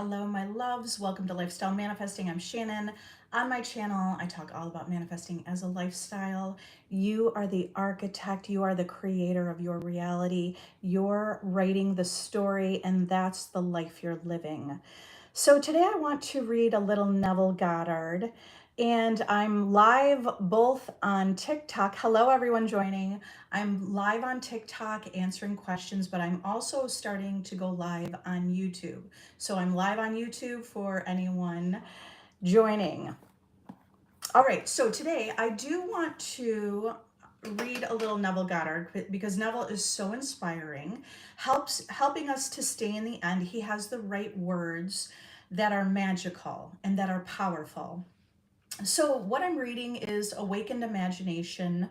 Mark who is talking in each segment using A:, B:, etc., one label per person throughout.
A: Hello, my loves. Welcome to Lifestyle Manifesting. I'm Shannon. On my channel, I talk all about manifesting as a lifestyle. You are the architect. You are the creator of your reality. You're writing the story, and that's the life you're living. So today I want to read a little Neville Goddard, and I'm live both on TikTok. Hello, everyone joining. I'm live on TikTok answering questions, but I'm also starting to go live on YouTube. So I'm live on YouTube for anyone joining. All right, so today I do want to read a little Neville Goddard because Neville is so inspiring, helping us to stay in the end. He has the right words that are magical and that are powerful. So what I'm reading is Awakened Imagination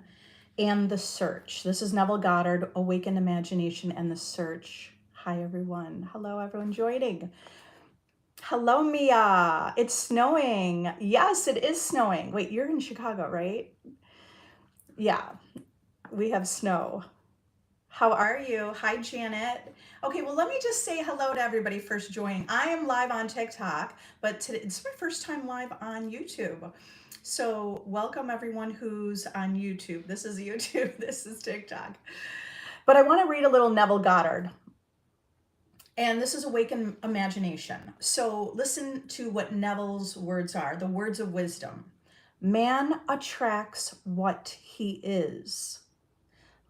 A: and the Search. This is Neville Goddard, Awakened Imagination and the Search. Hi everyone. Hello everyone joining. Hello Mia. It's snowing. Yes, it is snowing. Wait, you're in Chicago, right? Yeah, we have snow. How are you? Hi, Janet. Okay, well, let me just say hello to everybody first joining. I am live on TikTok, but today, it's my first time live on YouTube. So welcome everyone who's on YouTube. This is YouTube, this is TikTok. But I want to read a little Neville Goddard. And this is Awaken Imagination. So listen to what Neville's words are, the words of wisdom. Man attracts what he is.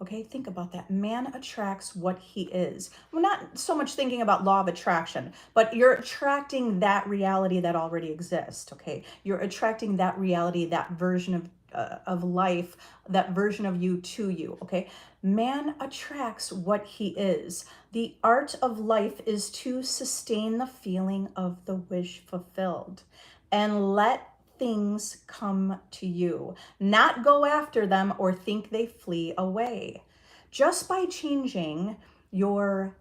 A: Okay, think about that. Man attracts what he is. We're not so much thinking about law of attraction, but you're attracting that reality that already exists. Okay, you're attracting that reality, that version of life, that version of you to you. Okay, man attracts what he is. The art of life is to sustain the feeling of the wish fulfilled, and let things come to you, not go after them or think they flee away. Just by changing your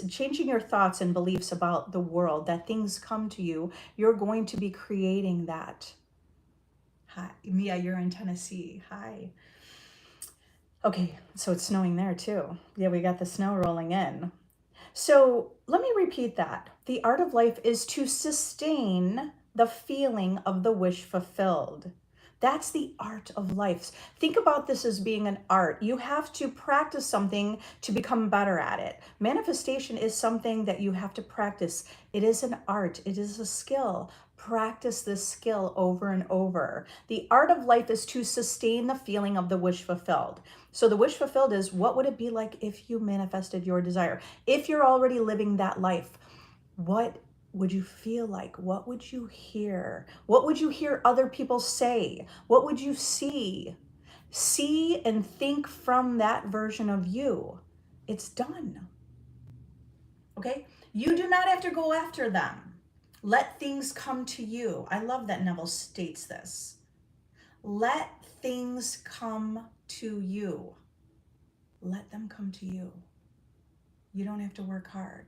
A: changing your thoughts and beliefs about the world, that things come to you, you're going to be creating that. Hi, Mia, you're in Tennessee. Hi. Okay, so it's snowing there too. Yeah, we got the snow rolling in. So let me repeat that. The art of life is to sustain the feeling of the wish fulfilled. That's the art of life. Think about this as being an art. You have to practice something to become better at it. Manifestation is something that you have to practice. It is an art. It is a skill. Practice this skill over and over. The art of life is to sustain the feeling of the wish fulfilled. So the wish fulfilled is, what would it be like if you manifested your desire? If you're already living that life, what would you feel like? What would you hear? What would you hear other people say? What would you see? See and think from that version of you. It's done. Okay? You do not have to go after them. Let things come to you. I love that Neville states this. Let things come to you. Let them come to you. You don't have to work hard.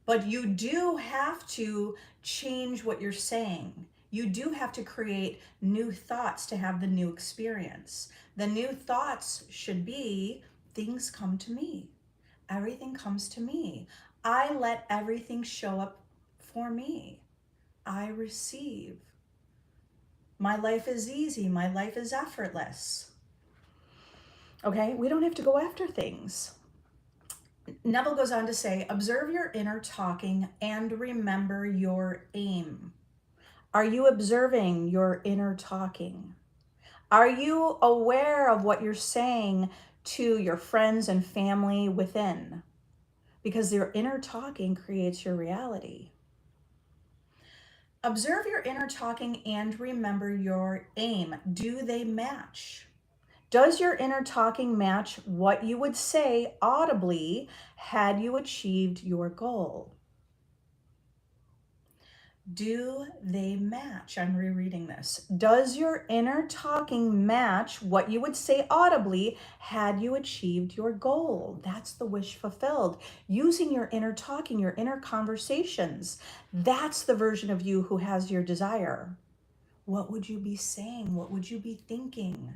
A: But you do have to change what you're saying. You do have to create new thoughts to have the new experience. The new thoughts should be, things come to me. Everything comes to me. I let everything show up for me. I receive. My life is easy. My life is effortless. Okay, we don't have to go after things. Neville goes on to say, observe your inner talking and remember your aim. Are you observing your inner talking? Are you aware of what you're saying to your friends and family within? Because your inner talking creates your reality. Observe your inner talking and remember your aim. Do they match? Does your inner talking match what you would say audibly had you achieved your goal? Do they match? I'm rereading this. Does your inner talking match what you would say audibly had you achieved your goal? That's the wish fulfilled. Using your inner talking, your inner conversations. That's the version of you who has your desire. What would you be saying? What would you be thinking?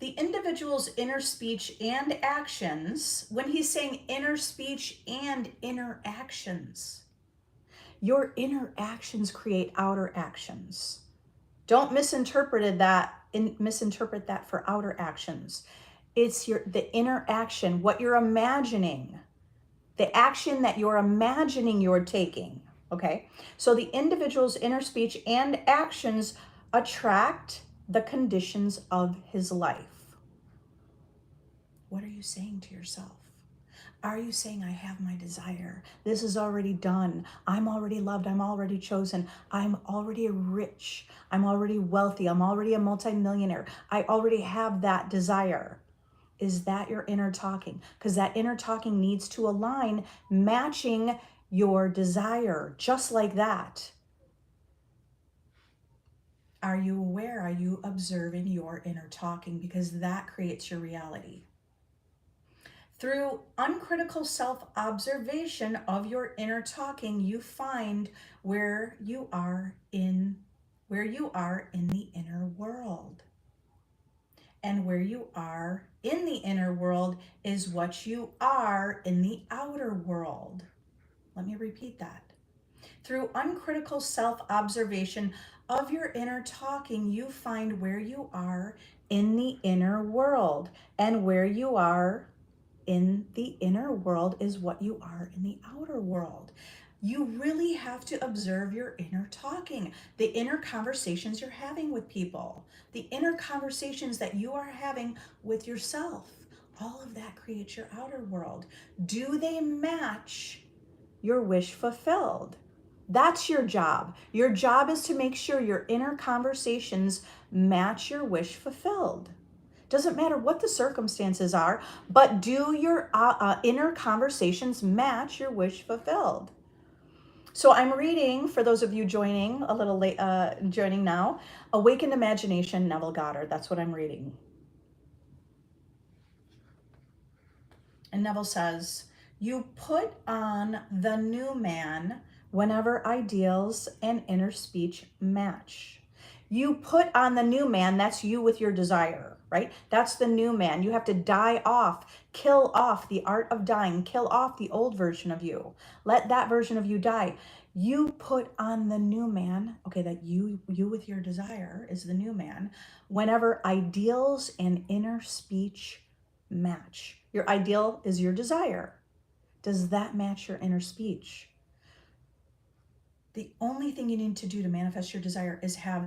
A: the individual's inner speech and actions, when he's saying inner speech and inner actions, your inner actions create outer actions. Don't misinterpret that for outer actions. It's the inner action, what you're imagining, the action that you're imagining you're taking. Okay? So the individual's inner speech and actions attract the conditions of his life. What are you saying to yourself? Are you saying, I have my desire? This is already done. I'm already loved. I'm already chosen. I'm already rich. I'm already wealthy. I'm already a multimillionaire. I already have that desire. Is that your inner talking? Because that inner talking needs to align, matching your desire, just like that. Are you aware? Are you observing your inner talking? Because that creates your reality. Through uncritical self-observation of your inner talking, you find where you are in the inner world. And where you are in the inner world is what you are in the outer world. Let me repeat that. Through uncritical self-observation of your inner talking, you find where you are in the inner world. And where you are in the inner world is what you are in the outer world. You really have to observe your inner talking, the inner conversations you're having with people, the inner conversations that you are having with yourself. All of that creates your outer world. Do they match your wish fulfilled? That's your job. Your job is to make sure your inner conversations match your wish fulfilled. Doesn't matter what the circumstances are, but do your inner conversations match your wish fulfilled? So I'm reading, for those of you joining a little late, joining now, Awakened Imagination, Neville Goddard. That's what I'm reading. And Neville says, you put on the new man whenever ideals and inner speech match. You put on the new man, that's you with your desire, right? That's the new man. You have to die off, kill off the art of dying, kill off the old version of you. Let that version of you die. You put on the new man, okay, that you with your desire is the new man, whenever ideals and inner speech match. Your ideal is your desire. Does that match your inner speech? The only thing you need to do to manifest your desire is have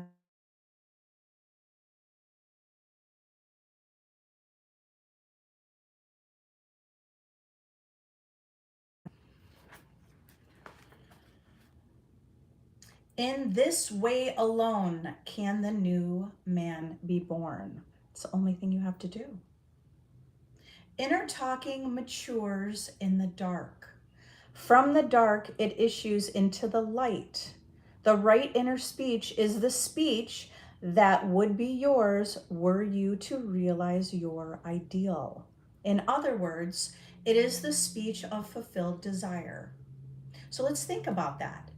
A: in this way alone can the new man be born. It's the only thing you have to do. Inner talking matures in the dark. From the dark, it issues into the light. The right inner speech is the speech that would be yours were you to realize your ideal. In other words, it is the speech of fulfilled desire. So let's think about that.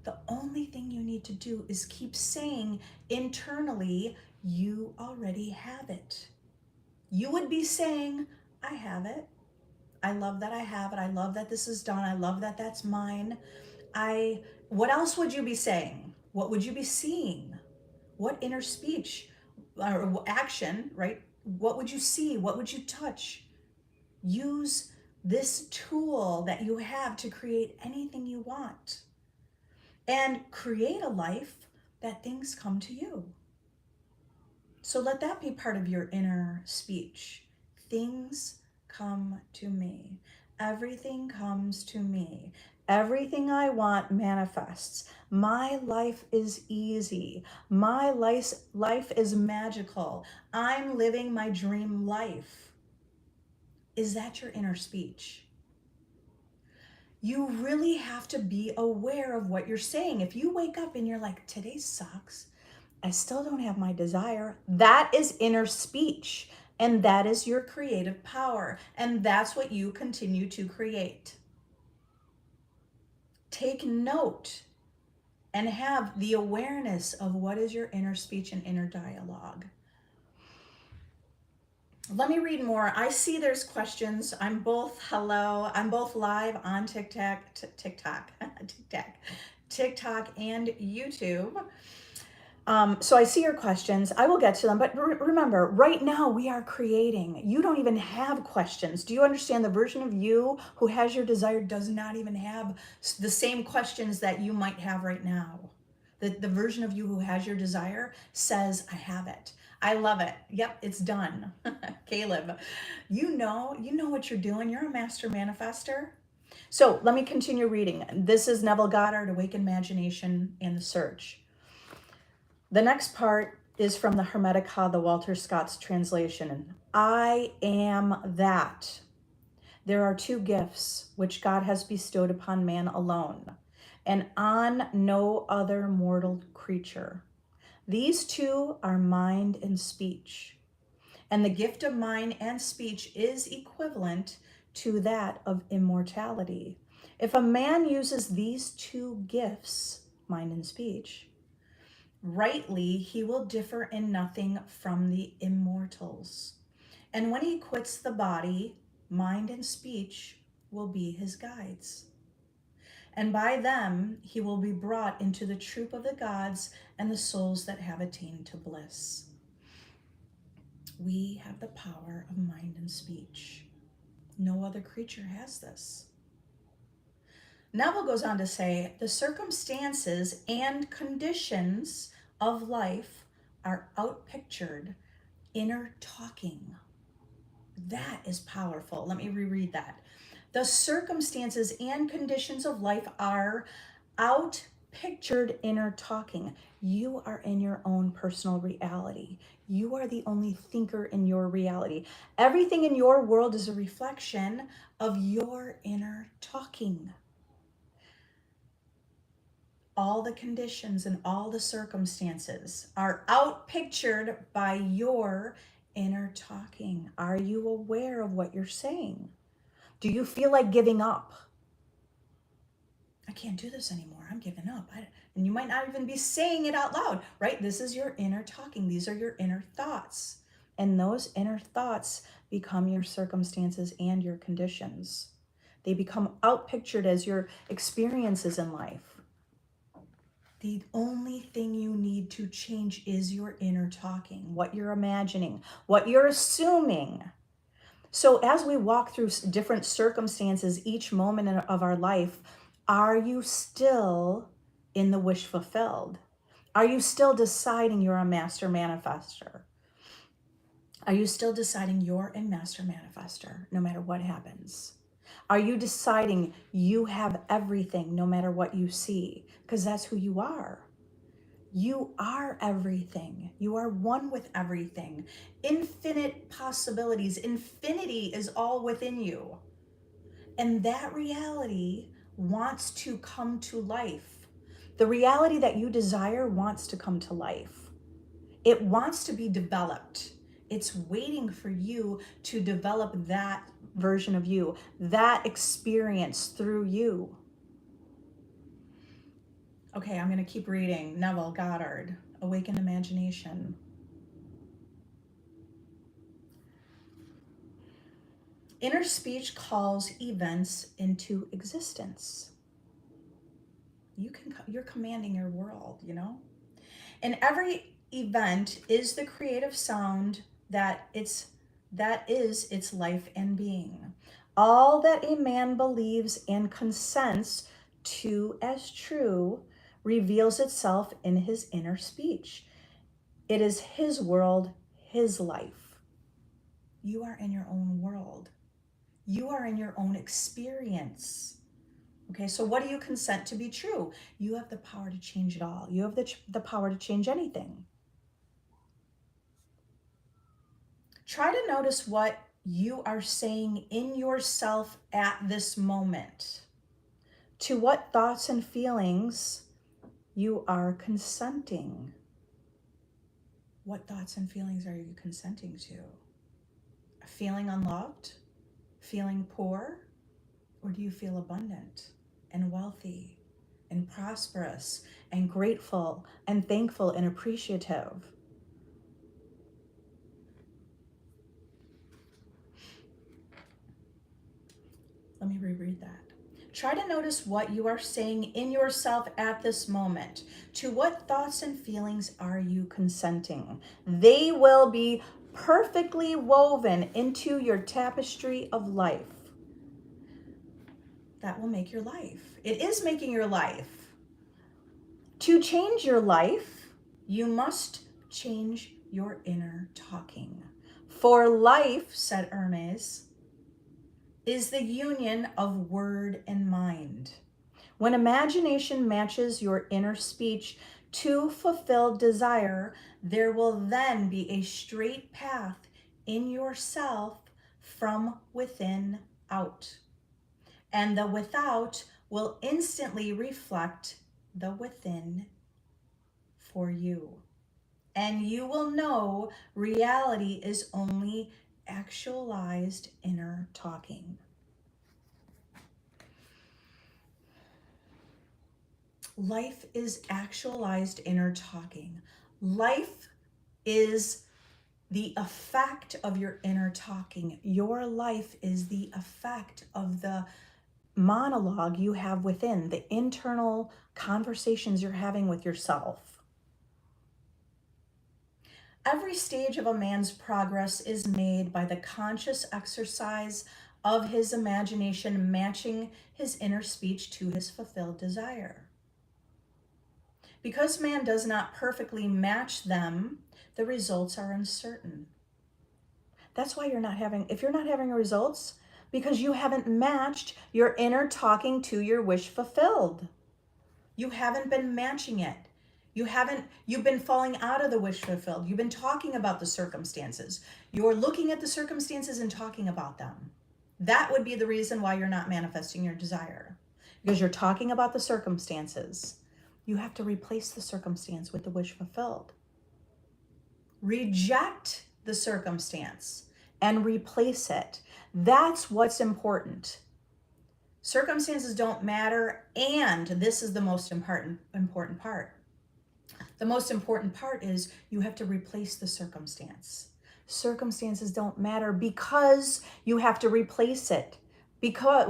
A: The only thing you need to do is keep saying internally, you already have it. You would be saying, I have it. I love that I have it. I love that this is done. I love that that's mine. What else would you be saying? What would you be seeing? What inner speech or action, right? What would you see? What would you touch? Use this tool that you have to create anything you want and create a life that things come to you. So let that be part of your inner speech. Things come to me. Everything comes to me. Everything I want manifests. My life is easy. My life is magical. I'm living my dream life. Is that your inner speech? You really have to be aware of what you're saying. If you wake up and you're like, today sucks, I still don't have my desire, that is inner speech. And that is your creative power. And that's what you continue to create. Take note and have the awareness of what is your inner speech and inner dialogue. Let me read more. I see there's questions. I'm both live on TikTok and YouTube. So I see your questions. I will get to them. But remember, right now we are creating. You don't even have questions. Do you understand? The version of you who has your desire does not even have the same questions that you might have right now. The version of you who has your desire says, I have it. I love it. Yep, it's done. Caleb, you know what you're doing. You're a master manifester. So let me continue reading. This is Neville Goddard, Awaken Imagination and the Search. The next part is from the Hermetica, the Walter Scott's translation. I am that. There are two gifts which God has bestowed upon man alone, and on no other mortal creature. These two are mind and speech. And the gift of mind and speech is equivalent to that of immortality. If a man uses these two gifts, mind and speech, rightly, he will differ in nothing from the immortals. And when he quits the body, mind and speech will be his guides. And by them he will be brought into the troop of the gods and the souls that have attained to bliss. We have the power of mind and speech. No other creature has this. Neville goes on to say, the circumstances and conditions of life are outpictured inner talking. That is powerful. Let me reread that. The circumstances and conditions of life are outpictured inner talking. You are in your own personal reality. You are the only thinker in your reality. Everything in your world is a reflection of your inner talking. All the conditions and all the circumstances are outpictured by your inner talking. Are you aware of what you're saying? Do you feel like giving up? I can't do this anymore. I'm giving up. And you might not even be saying it out loud, right? This is your inner talking. These are your inner thoughts. And those inner thoughts become your circumstances and your conditions. They become outpictured as your experiences in life. The only thing you need to change is your inner talking, what you're imagining, what you're assuming. So as we walk through different circumstances each moment of our life, are you still in the wish fulfilled? Are you still deciding you're a master manifester? Are you still deciding you're a master manifester no matter what happens? Are you deciding you have everything no matter what you see? Because that's who you are. You are everything. You are one with everything. Infinite possibilities. Infinity is all within you. And that reality wants to come to life. The reality that you desire wants to come to life. It wants to be developed. It's waiting for you to develop that version of you, that experience through you. Okay, I'm going to keep reading. Neville Goddard, Awaken Imagination. Inner speech calls events into existence. You're commanding your world, you know? And every event is the creative sound that is its life and being. All that a man believes and consents to as true reveals itself in his inner speech. It is his world, his life. You are in your own world. You are in your own experience. Okay, so what do you consent to be true? You have the power to change it all. You have the power to change anything. Try to notice what you are saying in yourself at this moment. To what thoughts and feelings you are consenting. What thoughts and feelings are you consenting to? Feeling unloved? Feeling poor? Or do you feel abundant and wealthy and prosperous and grateful and thankful and appreciative? Let me reread that. Try to notice what you are saying in yourself at this moment. To what thoughts and feelings are you consenting? They will be perfectly woven into your tapestry of life. That will make your life. It is making your life. To change your life, you must change your inner talking. For life, said Hermes, is the union of word and mind. When imagination matches your inner speech to fulfill desire, there will then be a straight path in yourself from within out. And the without will instantly reflect the within for you. And you will know reality is only actualized inner talking. Life is actualized inner talking. Life is the effect of your inner talking. Your life is the effect of the monologue you have within, the internal conversations you're having with yourself. Every stage of a man's progress is made by the conscious exercise of his imagination matching his inner speech to his fulfilled desire. Because man does not perfectly match them, the results are uncertain. That's why if you're not having results, because you haven't matched your inner talking to your wish fulfilled. You haven't been matching it. You've been falling out of the wish fulfilled. You've been talking about the circumstances. You're looking at the circumstances and talking about them. That would be the reason why you're not manifesting your desire, because you're talking about the circumstances. You have to replace the circumstance with the wish fulfilled. Reject the circumstance and replace it. That's what's important. Circumstances don't matter, and this is the most important part. The most important part is you have to replace the circumstance. Circumstances don't matter because you have to replace it. Because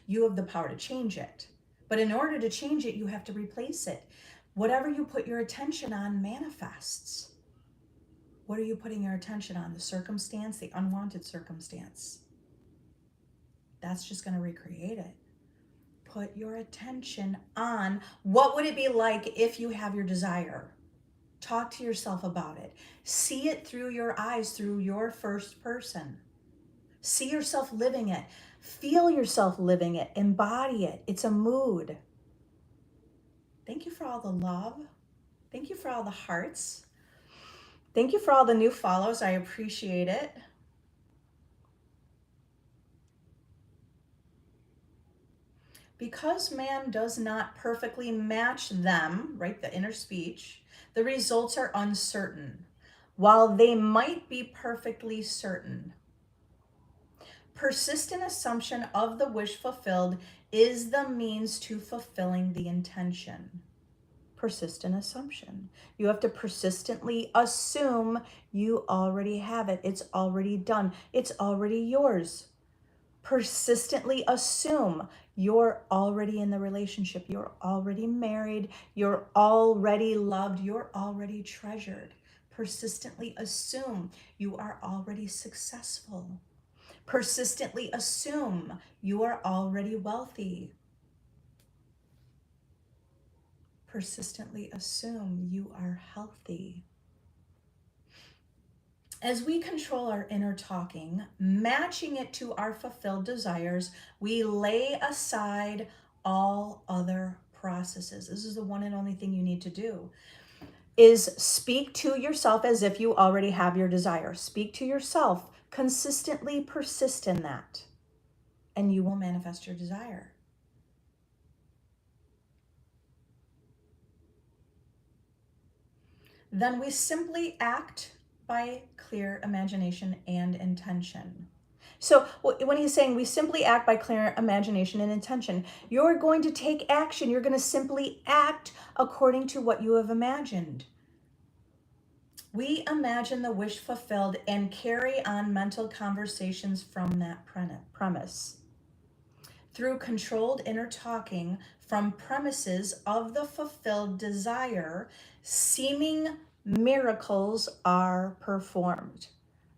A: you have the power to change it. But in order to change it, you have to replace it. Whatever you put your attention on manifests. What are you putting your attention on? The circumstance, the unwanted circumstance. That's just going to recreate it. Put your attention on what would it be like if you have your desire. Talk to yourself about it. See it through your eyes, through your first person. See yourself living it. Feel yourself living it. Embody it. It's a mood. Thank you for all the love. Thank you for all the hearts. Thank you for all the new follows. I appreciate it. Because man does not perfectly match them, right, the inner speech, the results are uncertain, while they might be perfectly certain. Persistent assumption of the wish fulfilled is the means to fulfilling the intention. Persistent assumption. You have to persistently assume you already have it. It's already done. It's already yours. Persistently assume you're already in the relationship. You're already married. You're already loved. You're already treasured. Persistently assume you are already successful. Persistently assume you are already wealthy. Persistently assume you are healthy. As we control our inner talking, matching it to our fulfilled desires, we lay aside all other processes. This is the one and only thing you need to do, is speak to yourself as if you already have your desire. Speak to yourself, consistently persist in that, and you will manifest your desire. Then we simply act by clear imagination and intention. So when he's saying we simply act by clear imagination and intention, you're going to take action. You're going to simply act according to what you have imagined. We imagine the wish fulfilled and carry on mental conversations from that premise. Through controlled inner talking from premises of the fulfilled desire, seeming miracles are performed.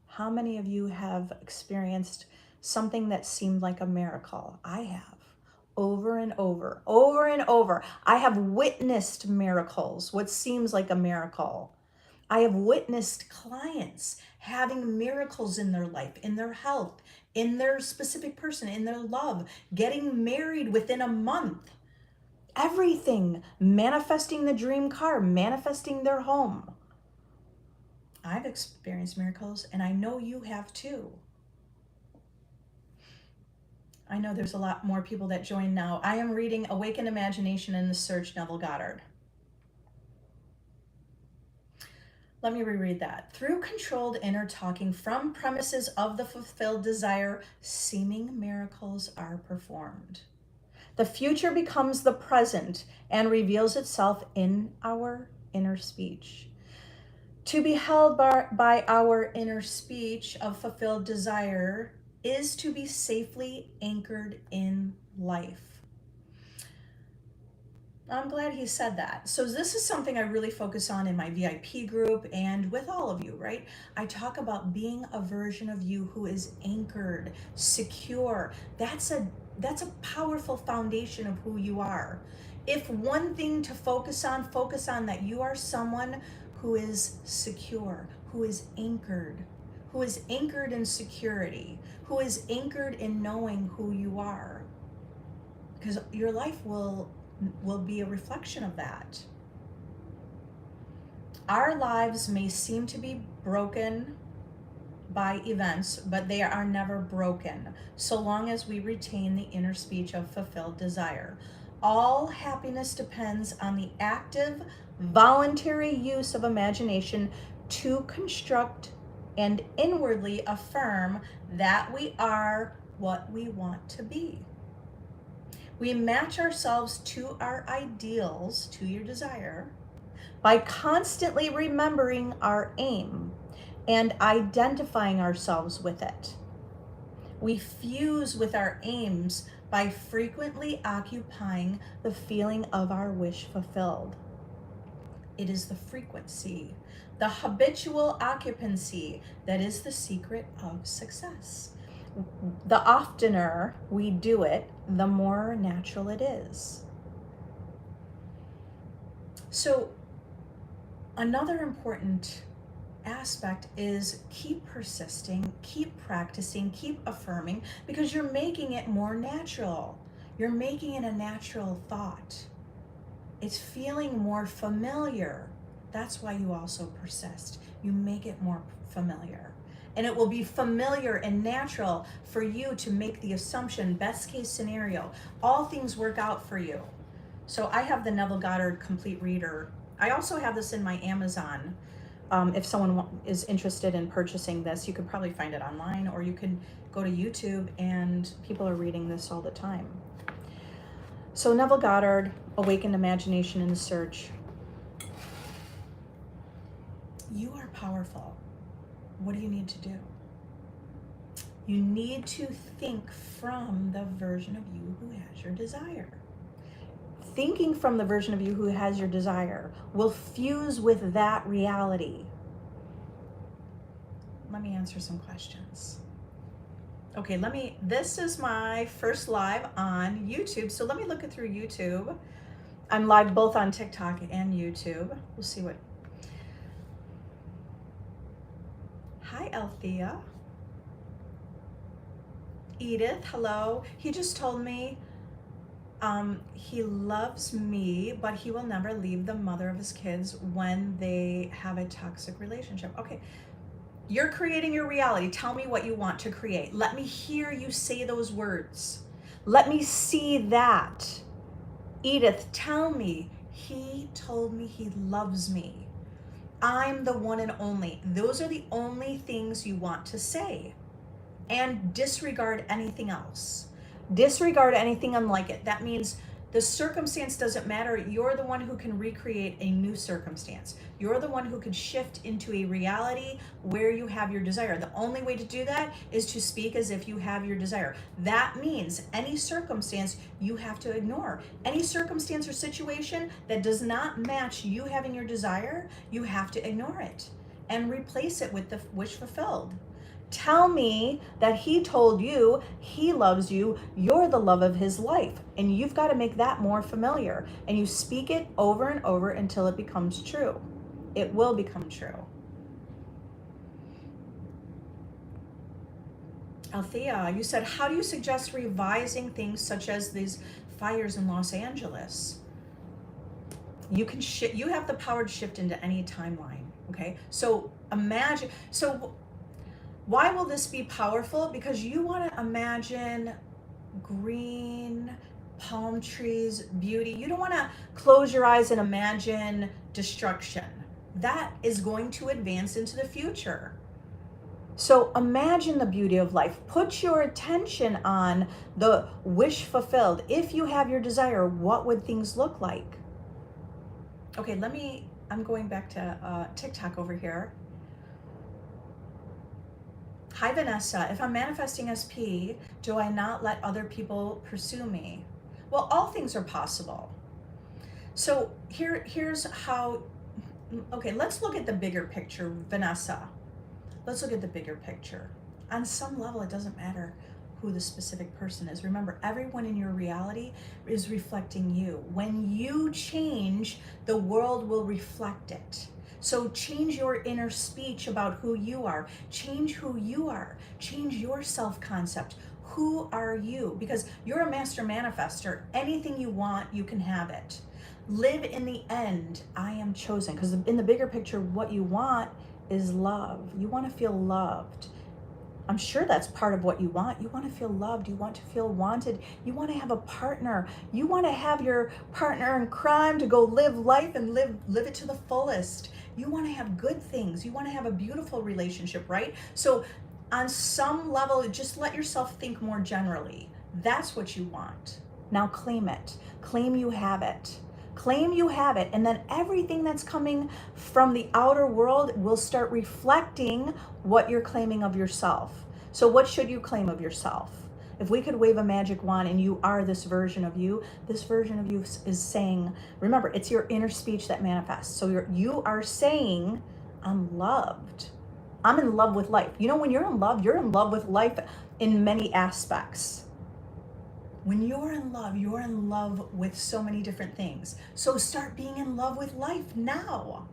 A: How many of you have experienced something that seemed like a miracle? I have. Over and over, over and over. I have witnessed miracles, what seems like a miracle. I have witnessed clients having miracles in their life, in their health, in their specific person, in their love, getting married within a month. Everything, manifesting the dream car, manifesting their home. I've experienced miracles, and I know you have too. I know there's a lot more people that join now. I am reading Awakened Imagination in the Search, Neville Goddard. Let me reread that. Through controlled inner talking from premises of the fulfilled desire, seeming miracles are performed. The future becomes the present and reveals itself in our inner speech. To be held by our inner speech of fulfilled desire is to be safely anchored in life. I'm glad he said that. So this is something I really focus on in my VIP group and with all of you, right? I talk about being a version of you who is anchored, secure. That's a powerful foundation of who you are. If one thing to focus on that you are someone who is secure, who is anchored in security, who is anchored in knowing who you are. Because your life will be a reflection of that. Our lives may seem to be broken by events, but they are never broken so long as we retain the inner speech of fulfilled desire. All happiness depends on the active, voluntary use of imagination to construct and inwardly affirm that we are what we want to be. We match ourselves to our ideals, to your desire, by constantly remembering our aim and identifying ourselves with it. We fuse with our aims by frequently occupying the feeling of our wish fulfilled. It is the frequency, the habitual occupancy that is the secret of success. The oftener we do it, the more natural it is. So another important aspect is keep persisting, keep practicing, keep affirming, because you're making it more natural. You're making it a natural thought. It's feeling more familiar. That's why you also persist. You make it more familiar. And it will be familiar and natural for you to make the assumption, best case scenario, all things work out for you. So I have the Neville Goddard Complete Reader. I also have this in my Amazon. If someone is interested in purchasing this, you could probably find it online, or you could go to YouTube, and people are reading this all the time. So Neville Goddard, Awakened Imagination in the Search. You are powerful. What do you need to do? You need to think from the version of you who has your desire. Thinking from the version of you who has your desire will fuse with that reality. Let me answer some questions. Okay, this is my first live on YouTube, so let me look it through YouTube. I'm live both on TikTok and YouTube. We'll see what. Hi, Althea. Edith, hello. He just told me he loves me, but he will never leave the mother of his kids when they have a toxic relationship. Okay, you're creating your reality. Tell me what you want to create. Let me hear you say those words. Let me see that. Edith, tell me, he told me he loves me. I'm the one and only. Those are the only things you want to say. And disregard anything else. Disregard anything unlike it. That means The circumstance doesn't matter. You're the one who can recreate a new circumstance. You're the one who can shift into a reality where you have your desire. The only way to do that is to speak as if you have your desire. That means any circumstance you have to ignore. Any circumstance or situation that does not match you having your desire, you have to ignore it and replace it with the wish fulfilled. Tell me that he told you he loves you, you're the love of his life. And you've got to make that more familiar. And you speak it over and over until it becomes true. It will become true. Althea, you said, how do you suggest revising things such as these fires in Los Angeles? You can you have the power to shift into any timeline. Okay. So imagine, why will this be powerful? Because you want to imagine green palm trees, beauty. You don't want to close your eyes and imagine destruction. That is going to advance into the future. So imagine the beauty of life. Put your attention on the wish fulfilled. If you have your desire, what would things look like? Okay, I'm going back to TikTok over here. Hi Vanessa, if I'm manifesting SP, do I not let other people pursue me? Well, all things are possible. So here's how, okay, let's look at the bigger picture, Vanessa. Let's look at the bigger picture. On some level, it doesn't matter who the specific person is. Remember, everyone in your reality is reflecting you. When you change, the world will reflect it. So change your inner speech about who you are. Change who you are. Change your self-concept. Who are you? Because you're a master manifester. Anything you want, you can have it. Live in the end, I am chosen. Because in the bigger picture, what you want is love. You want to feel loved. I'm sure that's part of what you want. You want to feel loved. You want to feel wanted. You want to have a partner. You want to have your partner in crime to go live life and live it to the fullest. You want to have good things. You want to have a beautiful relationship, right? So on some level, just let yourself think more generally. That's what you want. Now claim it. Claim you have it. Claim you have it, and then everything that's coming from the outer world will start reflecting what you're claiming of yourself. So what should you claim of yourself? If we could wave a magic wand and you are this version of you is saying, remember, it's your inner speech that manifests. So you are saying, I'm loved. I'm in love with life. You know, when you're in love with life in many aspects. When you're in love with so many different things. So start being in love with life now.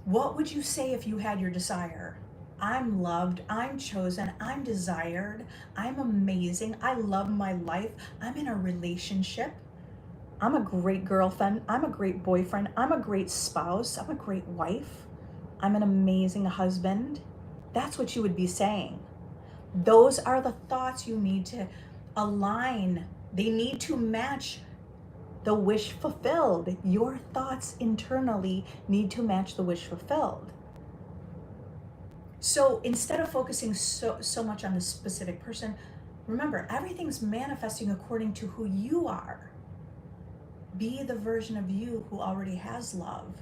A: What would you say if you had your desire? I'm loved, I'm chosen, I'm desired, I'm amazing, I love my life, I'm in a relationship, I'm a great girlfriend, I'm a great boyfriend, I'm a great spouse, I'm a great wife, I'm an amazing husband. That's what you would be saying. Those are the thoughts you need to align. They need to match the wish fulfilled. Your thoughts internally need to match the wish fulfilled. So instead of focusing so much on the specific person, remember, everything's manifesting according to who you are. Be the version of you who already has love.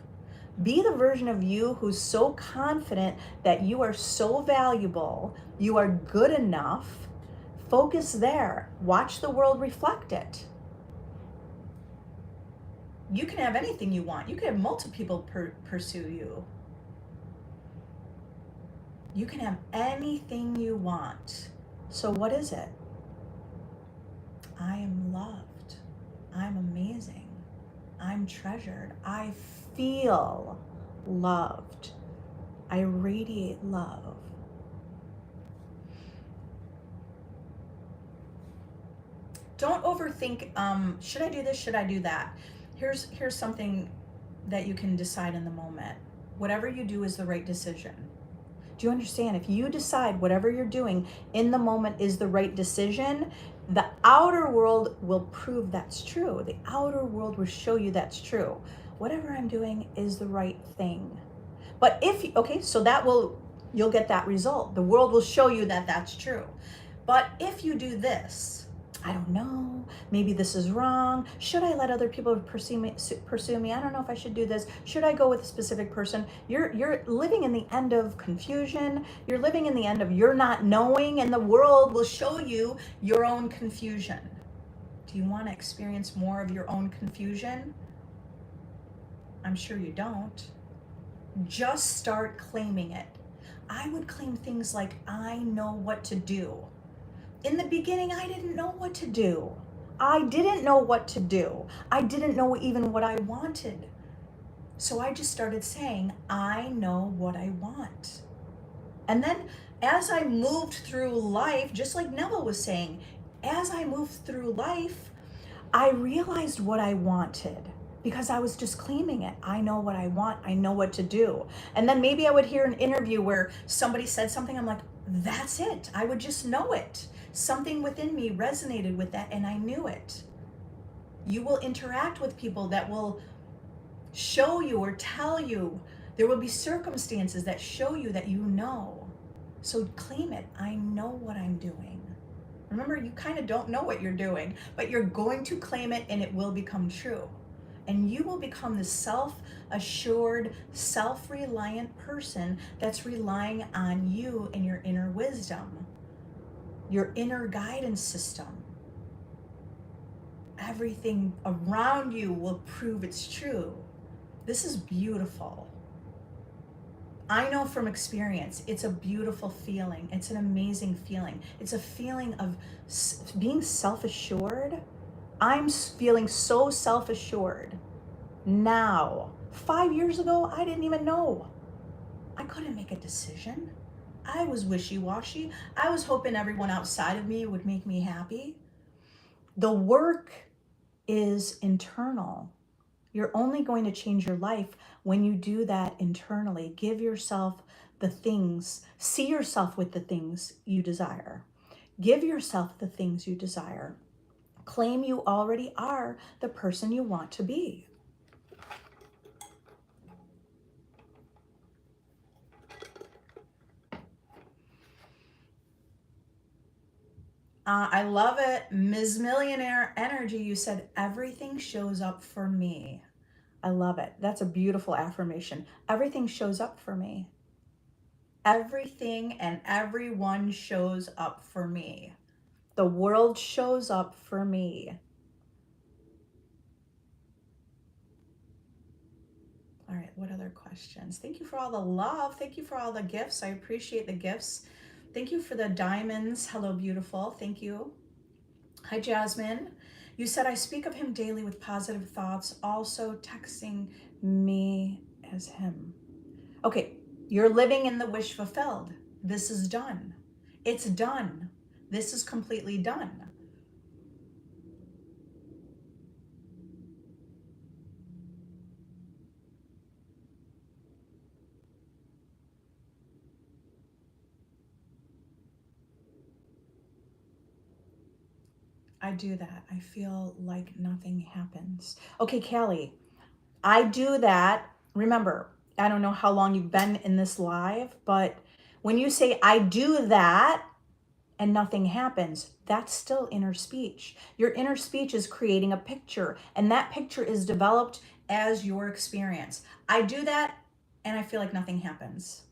A: Be the version of you who's so confident that you are so valuable, you are good enough. Focus there. Watch the world reflect it. You can have anything you want. You can have multiple people pursue you. You can have anything you want. So what is it? I am loved. I'm amazing. I'm treasured. I feel loved. I radiate love. Don't overthink, should I do this? Should I do that? Here's something that you can decide in the moment. Whatever you do is the right decision. Do you understand? If you decide whatever you're doing in the moment is the right decision, the outer world will prove that's true. The outer world will show you that's true. Whatever I'm doing is the right thing. But you'll get that result. The world will show you that that's true. But if you do this, I don't know. Maybe this is wrong. Should I let other people pursue me? I don't know if I should do this. Should I go with a specific person? You're living in the end of confusion. You're living in the end of you're not knowing, and the world will show you your own confusion. Do you want to experience more of your own confusion? I'm sure you don't. Just start claiming it. I would claim things like, I know what to do. In the beginning, I didn't know what to do. I didn't know what to do. I didn't know even what I wanted. So I just started saying, I know what I want. And then as I moved through life, just like Neville was saying, as I moved through life, I realized what I wanted because I was just claiming it. I know what I want. I know what to do. And then maybe I would hear an interview where somebody said something. I'm like, that's it. I would just know it. Something within me resonated with that and I knew it. You will interact with people that will show you or tell you. There will be circumstances that show you that you know. So claim it. I know what I'm doing. Remember, you kind of don't know what you're doing, but you're going to claim it and it will become true. And you will become the self-assured, self-reliant person that's relying on you and your inner wisdom, your inner guidance system. Everything around you will prove it's true. This is beautiful. I know from experience, it's a beautiful feeling. It's an amazing feeling. It's a feeling of being self-assured. I'm feeling so self-assured now. 5 years ago, I didn't even know. I couldn't make a decision. I was wishy-washy. I was hoping everyone outside of me would make me happy. The work is internal. You're only going to change your life when you do that internally. Give yourself the things, see yourself with the things you desire. Give yourself the things you desire. Claim you already are the person you want to be. I love it. Ms. Millionaire Energy, you said everything shows up for me. I love it. That's a beautiful affirmation. Everything shows up for me. Everything and everyone shows up for me. The world shows up for me. All right, what other questions? Thank you for all the love. Thank you for all the gifts. I appreciate the gifts. Thank you for the diamonds. Hello, beautiful. Thank you. Hi, Jasmine. You said, I speak of him daily with positive thoughts, also texting me as him. Okay, you're living in the wish fulfilled. This is done. It's done. This is completely done. I do that. I feel like nothing happens. Okay, Callie, I do that. Remember, I don't know how long you've been in this live, but when you say I do that and nothing happens, that's still inner speech. Your inner speech is creating a picture, and that picture is developed as your experience. I do that and I feel like nothing happens.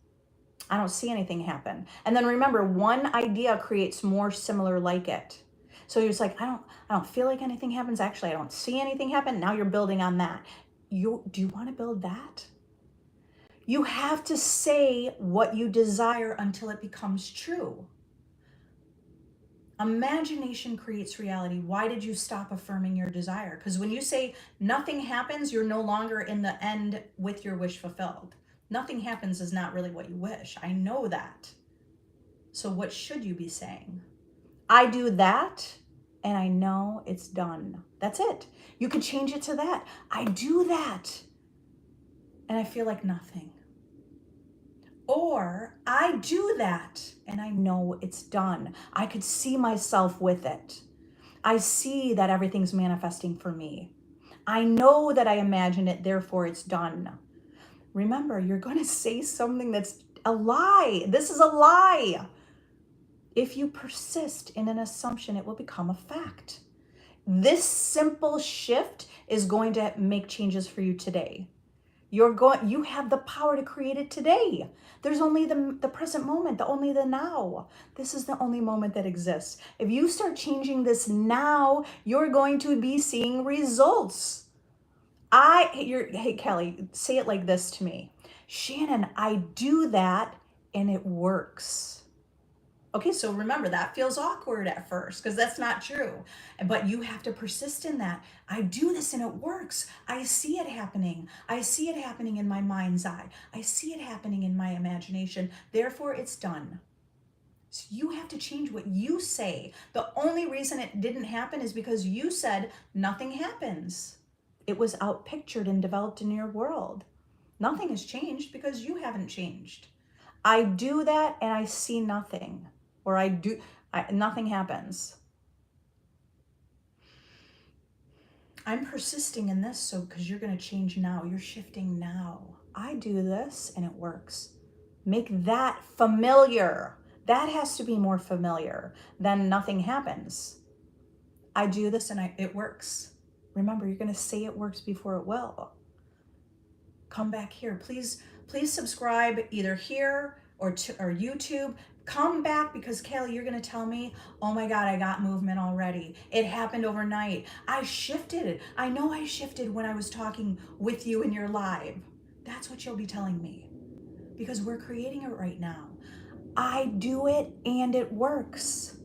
A: I don't see anything happen. And then remember, one idea creates more similar like it. So you're just like, I don't feel like anything happens. Actually, I don't see anything happen. Now you're building on that. Do you want to build that? You have to say what you desire until it becomes true. Imagination creates reality. Why did you stop affirming your desire? Because when you say nothing happens, you're no longer in the end with your wish fulfilled. Nothing happens is not really what you wish. I know that. So what should you be saying? I do that and I know it's done. That's it. You could change it to that. I do that and I feel like nothing. Or I do that and I know it's done. I could see myself with it. I see that everything's manifesting for me. I know that I imagined it, therefore it's done. Remember, you're going to say something that's a lie. This is a lie. If you persist in an assumption, it will become a fact. This simple shift is going to make changes for you today. You have the power to create it today. There's only the present moment, only the now. This is the only moment that exists. If you start changing this now, you're going to be seeing results. Hey Kelly, say it like this to me. Shannon, I do that and it works. Okay, so remember that feels awkward at first because that's not true. But you have to persist in that. I do this and it works. I see it happening. I see it happening in my mind's eye. I see it happening in my imagination. Therefore, it's done. So you have to change what you say. The only reason it didn't happen is because you said nothing happens. It was outpictured and developed in your world. Nothing has changed because you haven't changed. I do that and I see nothing. Or nothing happens. I'm persisting in this because you're going to change now. You're shifting now. I do this and it works. Make that familiar. That has to be more familiar than nothing happens. I do this and it works. Remember, you're going to say it works before it will. Come back here. Please subscribe either here or YouTube. Come back because Kelly, you're going to tell me, oh my God, I got movement already. It happened overnight. I shifted. I know I shifted when I was talking with you in your live. That's what you'll be telling me because we're creating it right now. I do it and it works.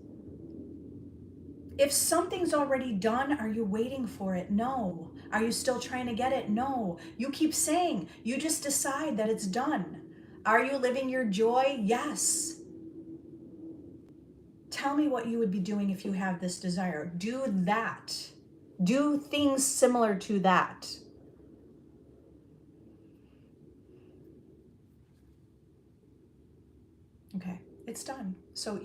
A: If something's already done, are you waiting for it? No. Are you still trying to get it? No. You keep saying, you just decide that it's done. Are you living your joy? Yes. Tell me what you would be doing if you have this desire. Do that. Do things similar to that. Okay, it's done. So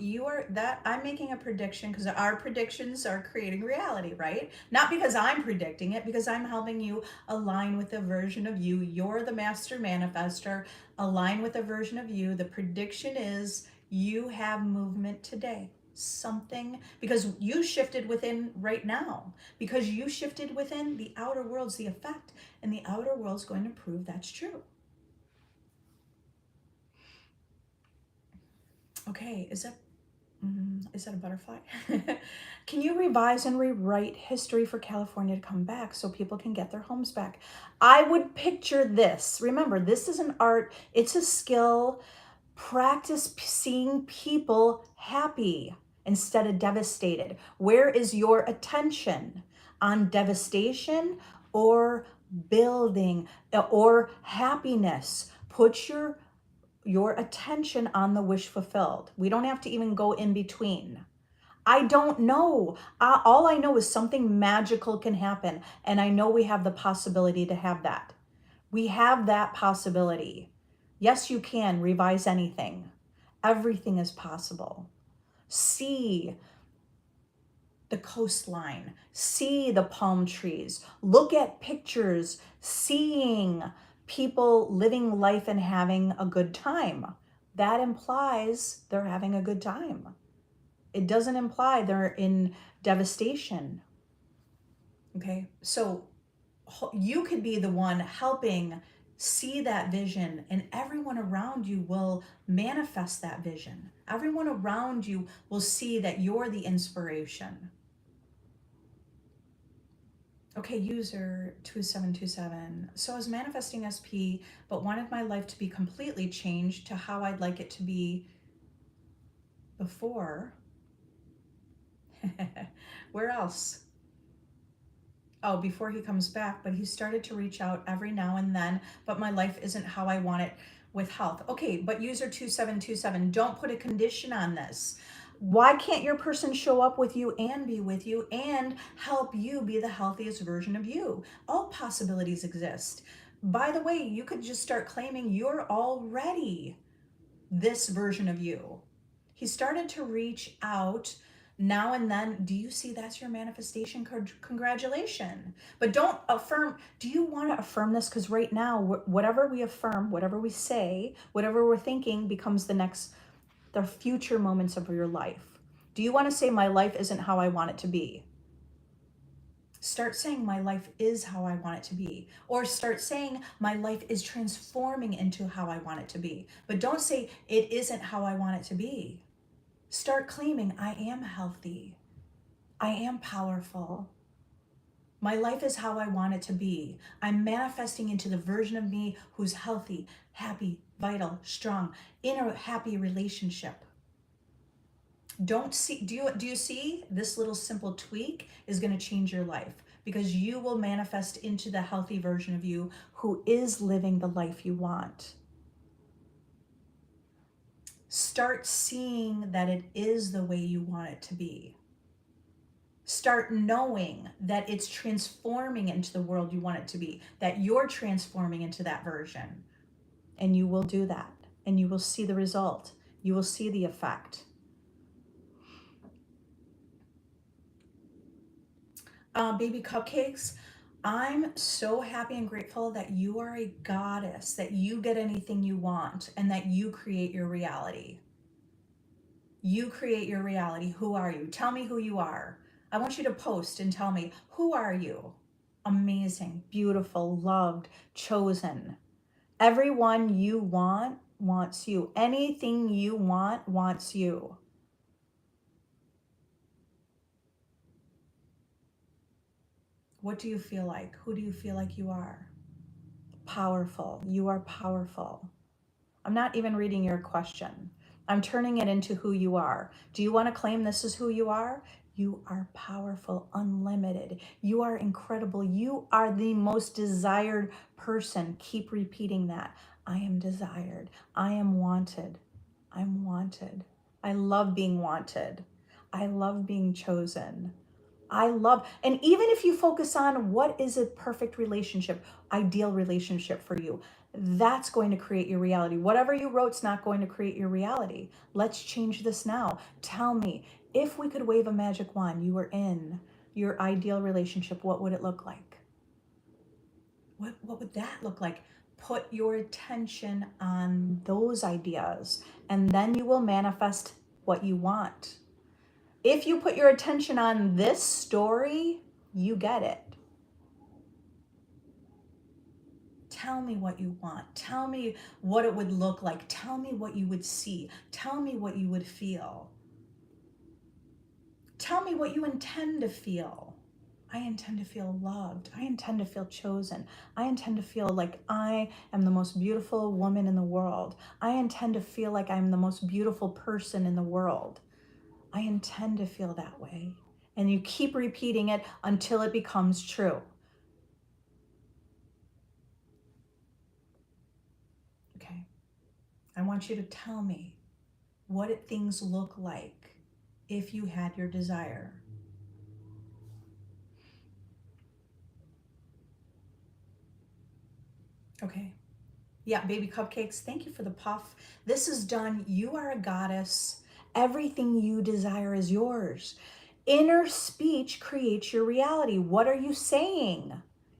A: I'm making a prediction because our predictions are creating reality, right? Not because I'm predicting it, because I'm helping you align with the version of you. You're the master manifester. Align with the version of you. The prediction is you have movement today. Something, because you shifted within right now, because you shifted within, the outer world's the effect, and the outer world's going to prove that's true. Okay, is that a butterfly? Can you revise and rewrite history for California to come back so people can get their homes back? I would picture this. Remember, this is an art. It's a skill. Practice seeing people happy instead of devastated. Where is your attention? On devastation or building or happiness? Put your attention on the wish fulfilled. We don't have to even go in between. I don't know. All I know is something magical can happen. And I know we have the possibility to have that. We have that possibility. Yes, you can revise anything. Everything is possible. See the coastline. See the palm trees. Look at pictures. Seeing people living life and having a good time. That implies they're having a good time. It doesn't imply they're in devastation. Okay, so you could be the one helping see that vision, and everyone around you will manifest that vision. Everyone around you will see that you're the inspiration. Okay, user 2727. So I was manifesting SP, but wanted my life to be completely changed to how I'd like it to be before. Where else? Oh, before he comes back, but he started to reach out every now and then, but my life isn't how I want it with health. Okay, but user 2727, don't put a condition on this. Why can't your person show up with you and be with you and help you be the healthiest version of you? All possibilities exist. By the way, you could just start claiming you're already this version of you. He started to reach out now and then. Do you see that's your manifestation? Congratulations. But don't affirm. Do you want to affirm this? Because right now, whatever we affirm, whatever we say, whatever we're thinking becomes the next the future moments of your life. Do you want to say, my life isn't how I want it to be? Start saying, my life is how I want it to be. Or start saying, my life is transforming into how I want it to be. But don't say, it isn't how I want it to be. Start claiming, I am healthy. I am powerful. My life is how I want it to be. I'm manifesting into the version of me who's healthy, happy, vital, strong, in a happy relationship. Do you see this little simple tweak is going to change your life, because you will manifest into the healthy version of you who is living the life you want. Start seeing that it is the way you want it to be. Start knowing that it's transforming into the world you want it to be, that you're transforming into that version. And you will do that. And you will see the result. You will see the effect. Baby Cupcakes, I'm so happy and grateful that you are a goddess, that you get anything you want, and that you create your reality. You create your reality. Who are you? Tell me who you are. I want you to post and tell me, who are you? Amazing, beautiful, loved, chosen. Everyone you want wants you. Anything you want wants you. What do you feel like? Who do you feel like you are? Powerful. You are powerful. I'm not even reading your question. I'm turning it into who you are. Do you want to claim this is who you are? You are powerful, unlimited. You are incredible. You are the most desired person. Keep repeating that. I am desired. I am wanted. I'm wanted. I love being wanted. I love being chosen. And even if you focus on what is a perfect relationship, ideal relationship for you, that's going to create your reality. Whatever you wrote's not going to create your reality. Let's change this now. Tell me, if we could wave a magic wand, you were in your ideal relationship, what would it look like? What would that look like? Put your attention on those ideas, and then you will manifest what you want. If you put your attention on this story, you get it. Tell me what you want. Tell me what it would look like. Tell me what you would see. Tell me what you would feel. Tell me what you intend to feel. I intend to feel loved. I intend to feel chosen. I intend to feel like I am the most beautiful woman in the world. I intend to feel like I'm the most beautiful person in the world. I intend to feel that way. And you keep repeating it until it becomes true. Okay. I want you to tell me what things look like if you had your desire. Okay. Yeah, baby cupcakes, thank you for the puff. This is done. You are a goddess. Everything you desire is yours. Inner speech creates your reality. What are you saying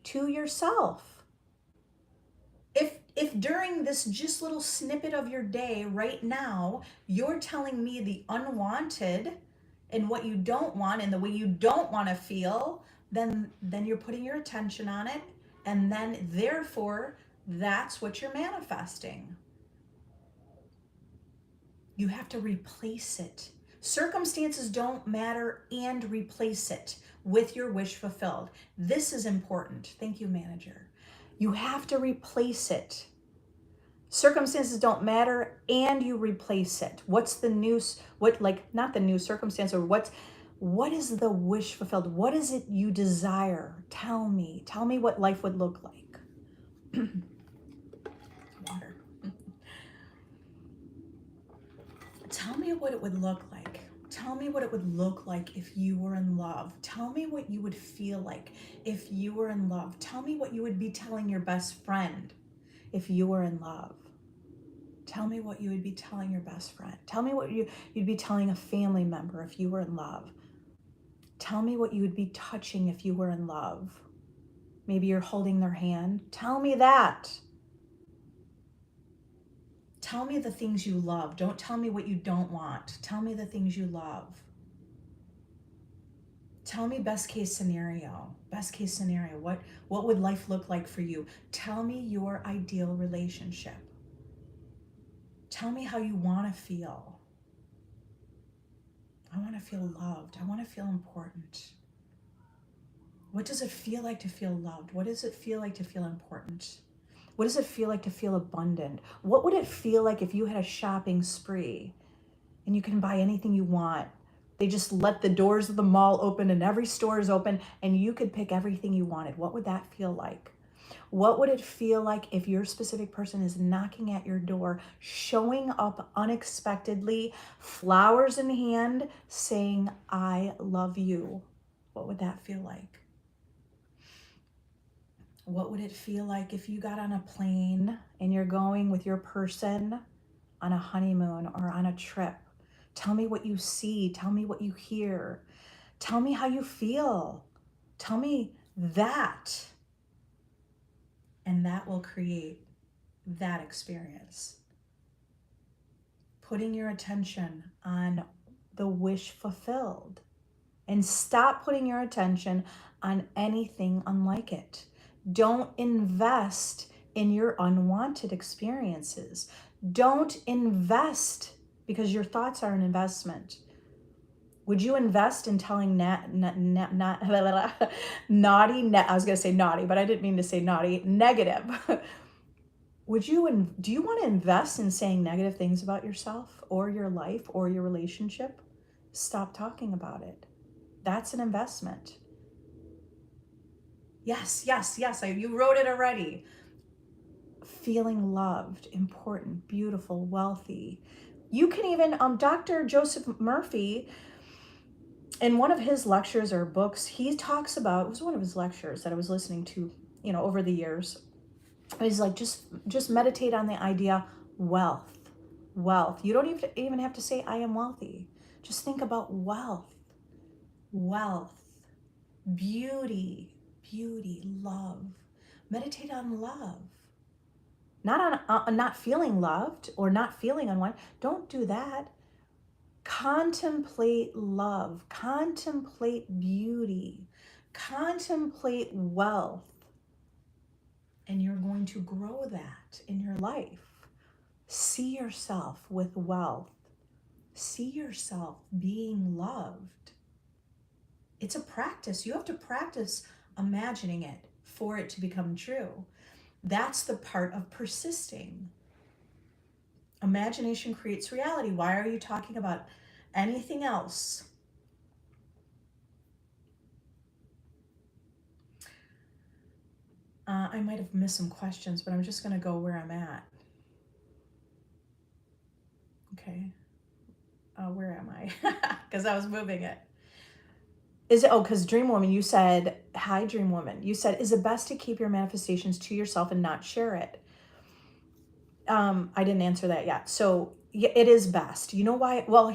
A: to yourself? If during this just little snippet of your day right now, you're telling me the unwanted and what you don't want and the way you don't want to feel, then you're putting your attention on it, and then therefore that's what you're manifesting. You have to replace it. Circumstances don't matter, and replace it with your wish fulfilled. This is important. Thank you, manager. You have to replace it. Circumstances don't matter, and you replace it. What's the new, not the new circumstance, or what is the wish fulfilled? What is it you desire? Tell me what life would look like. Water. Tell me what it would look like. Tell me what it would look like if you were in love. Tell me what you would feel like if you were in love. Tell me what you would be telling your best friend if you were in love. Tell me what you would be telling your best friend. Tell me what you'd be telling a family member if you were in love. Tell me what you would be touching if you were in love. Maybe you're holding their hand. Tell me that. Tell me the things you love. Don't tell me what you don't want. Tell me the things you love. Tell me best case scenario. Best case scenario. What would life look like for you? Tell me your ideal relationship. Tell me how you want to feel. I want to feel loved. I want to feel important. What does it feel like to feel loved? What does it feel like to feel important? What does it feel like to feel abundant? What would it feel like if you had a shopping spree and you can buy anything you want? They just let the doors of the mall open and every store is open and you could pick everything you wanted. What would that feel like? What would it feel like if your specific person is knocking at your door, showing up unexpectedly, flowers in hand, saying, I love you? What would that feel like? What would it feel like if you got on a plane and you're going with your person on a honeymoon or on a trip? Tell me what you see. Tell me what you hear. Tell me how you feel. Tell me that. And that will create that experience. Putting your attention on the wish fulfilled. And stop putting your attention on anything unlike it. Don't invest in your unwanted experiences. Don't invest because your thoughts are an investment. Would you invest in telling naughty, I was going to say naughty, but I didn't mean to say naughty, negative. Do you want to invest in saying negative things about yourself or your life or your relationship? Stop talking about it. That's an investment. Yes, you wrote it already. Feeling loved, important, beautiful, wealthy. You can even, Dr. Joseph Murphy, in one of his lectures or books, he talks about, it was one of his lectures that I was listening to, over the years. He's like, just meditate on the idea, wealth. You don't even have to say, I am wealthy. Just think about wealth, beauty, love. Meditate on love. Not on not feeling loved or not feeling unwanted. Don't do that. Contemplate love, contemplate beauty, contemplate wealth, and you're going to grow that in your life. See yourself with wealth. See yourself being loved. It's a practice. You have to practice imagining it for it to become true. That's the part of persisting. Imagination creates reality. Why are you talking about anything else? I might have missed some questions, but I'm just going to go where I'm at. Okay. Where am I? Because I was moving it. Because Dream Woman, you said, hi, Dream Woman. You said, is it best to keep your manifestations to yourself and not share it? I didn't answer that yet. So yeah, it is best. You know why? Well,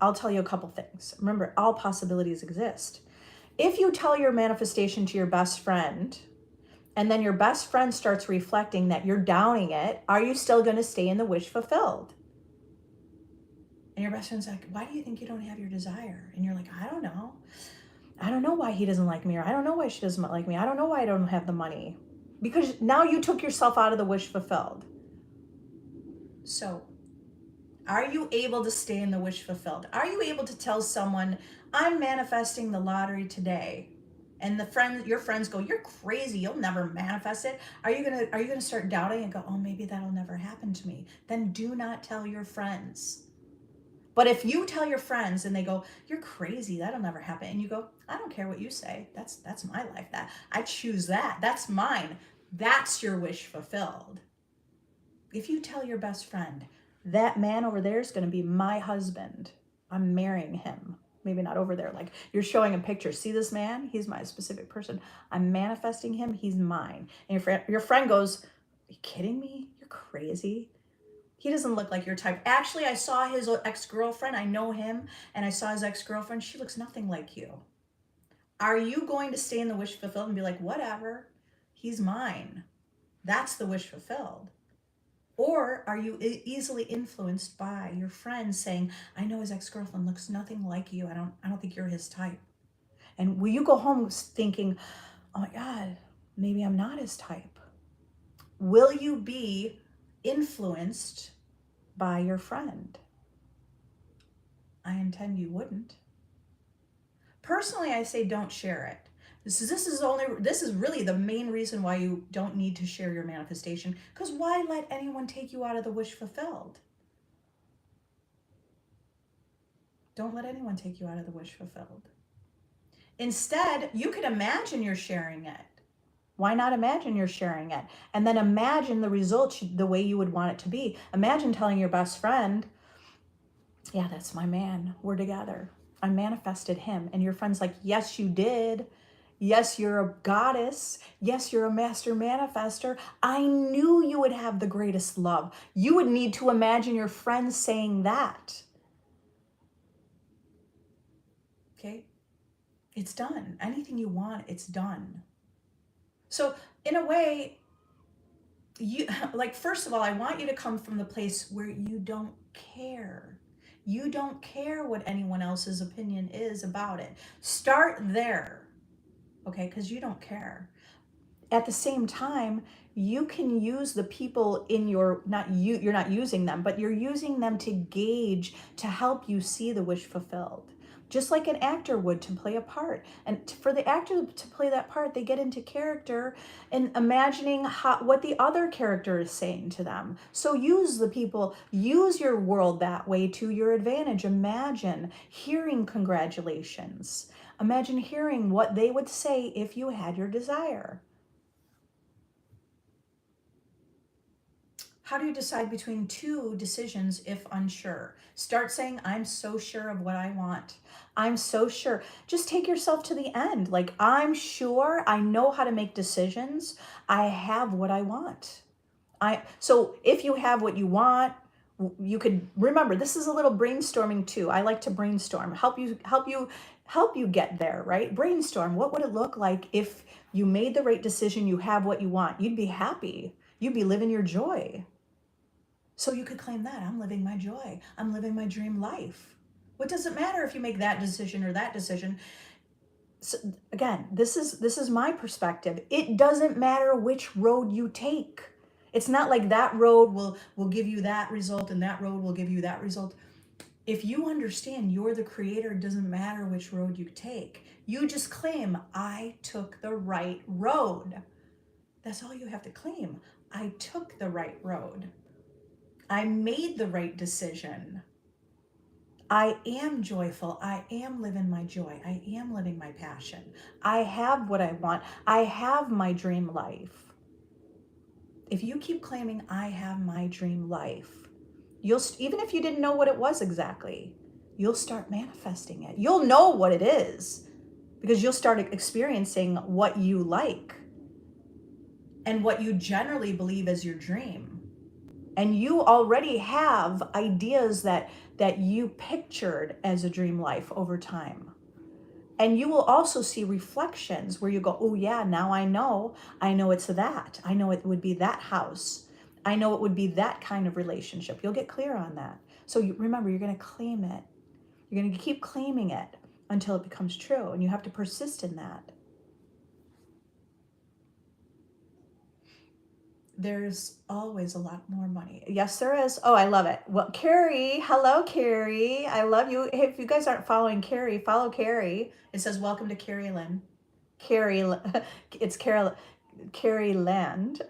A: I'll tell you a couple things. Remember, all possibilities exist. If you tell your manifestation to your best friend, and then your best friend starts reflecting that you're downing it, are you still going to stay in the wish fulfilled? And your best friend's like, why do you think you don't have your desire? And you're like, I don't know. I don't know why he doesn't like me, or I don't know why she doesn't like me. I don't know why I don't have the money. Because now you took yourself out of the wish fulfilled. So, are you able to stay in the wish fulfilled? Are you able to tell someone, I'm manifesting the lottery today? And your friends go, you're crazy, you'll never manifest it. Are you gonna start doubting and go, oh, maybe that'll never happen to me? Then do not tell your friends. But if you tell your friends and they go, you're crazy, that'll never happen, and you go, I don't care what you say, that's my life, that I choose that, that's mine, that's your wish fulfilled. If you tell your best friend, that man over there is going to be my husband, I'm marrying him, maybe not over there, like you're showing a picture, see this man, he's my specific person, I'm manifesting him, he's mine. And your friend goes, are you kidding me, you're crazy, he doesn't look like your type. Actually, I saw his ex-girlfriend, I know him, and I saw his ex-girlfriend, she looks nothing like you. Are you going to stay in the wish fulfilled and be like, whatever, he's mine? That's the wish fulfilled. Or are you easily influenced by your friends saying, I know his ex-girlfriend looks nothing like you. I don't think you're his type. And will you go home thinking, oh my God, maybe I'm not his type? Will you be influenced by your friend? I intend you wouldn't. Personally, I say don't share it. This is really the main reason why you don't need to share your manifestation, because why let anyone take you out of the wish fulfilled? Don't let anyone take you out of the wish fulfilled. Instead, you could imagine you're sharing it. Why not imagine you're sharing it? And then imagine the results the way you would want it to be. Imagine telling your best friend, yeah, that's my man. We're together. I manifested him. And your friend's like, yes, you did. Yes, you're a goddess. Yes, you're a master manifester. I knew you would have the greatest love. You would need to imagine your friend saying that. Okay? It's done. Anything you want, it's done. So, in a way, you like, first of all, I want you to come from the place where you don't care. You don't care what anyone else's opinion is about it. Start there, okay? Because you don't care. At the same time, you can use the people in your, not you, you're not using them, but you're using them to gauge, to help you see the wish fulfilled. Just like an actor would to play a part. And for the actor to play that part, they get into character and imagining what the other character is saying to them. So use the people, use your world that way to your advantage. Imagine hearing congratulations. Imagine hearing what they would say if you had your desire. How do you decide between two decisions if unsure? Start saying, I'm so sure of what I want. I'm so sure. Just take yourself to the end. Like, I'm sure, I know how to make decisions. I have what I want. So if you have what you want, you could remember, this is a little brainstorming too. I like to brainstorm, help you get there, right? Brainstorm. What would it look like if you made the right decision, you have what you want? You'd be happy. You'd be living your joy. So you could claim that I'm living my joy. I'm living my dream life. What does it matter if you make that decision or that decision? So again, this is my perspective. It doesn't matter which road you take. It's not like that road will give you that result and that road will give you that result. If you understand you're the creator, it doesn't matter which road you take. You just claim, I took the right road. That's all you have to claim. I took the right road. I made the right decision. I am joyful. I am living my joy. I am living my passion. I have what I want. I have my dream life. If you keep claiming, I have my dream life, even if you didn't know what it was exactly, you'll start manifesting it. You'll know what it is because you'll start experiencing what you like and what you generally believe as your dream. And you already have ideas that you pictured as a dream life over time. And you will also see reflections where you go, oh yeah, now I know it's that. I know it would be that house. I know it would be that kind of relationship. You'll get clear on that. So remember, you're going to claim it. You're going to keep claiming it until it becomes true. And you have to persist in that. There's always a lot more money. Yes, there is. Oh, I love it. Well, Carrie, hello, Carrie. I love you. Hey, if you guys aren't following Carrie, follow Carrie. It says, welcome to Carrie Lynn. Carrie, it's Carrie Land.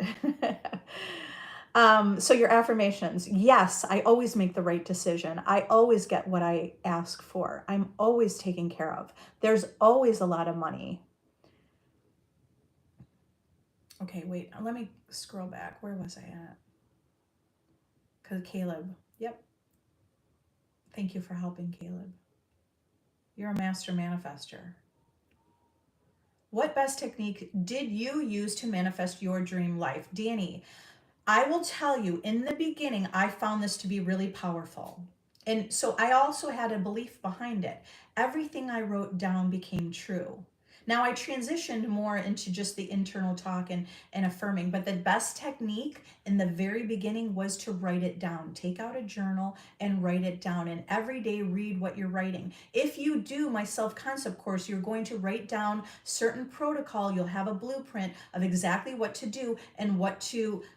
A: So your affirmations. Yes, I always make the right decision. I always get what I ask for. I'm always taken care of. There's always a lot of money. Okay, wait, let me scroll back. Where was I at? Because Caleb. Yep. Thank you for helping, Caleb. You're a master manifester. What best technique did you use to manifest your dream life? Danny, I will tell you, in the beginning, I found this to be really powerful. And so I also had a belief behind it. Everything I wrote down became true. Now I transitioned more into just the internal talk and affirming, but the best technique in the very beginning was to write it down. Take out a journal and write it down, and every day read what you're writing. If you do my self-concept course, you're going to write down certain protocol. You'll have a blueprint of exactly what to do and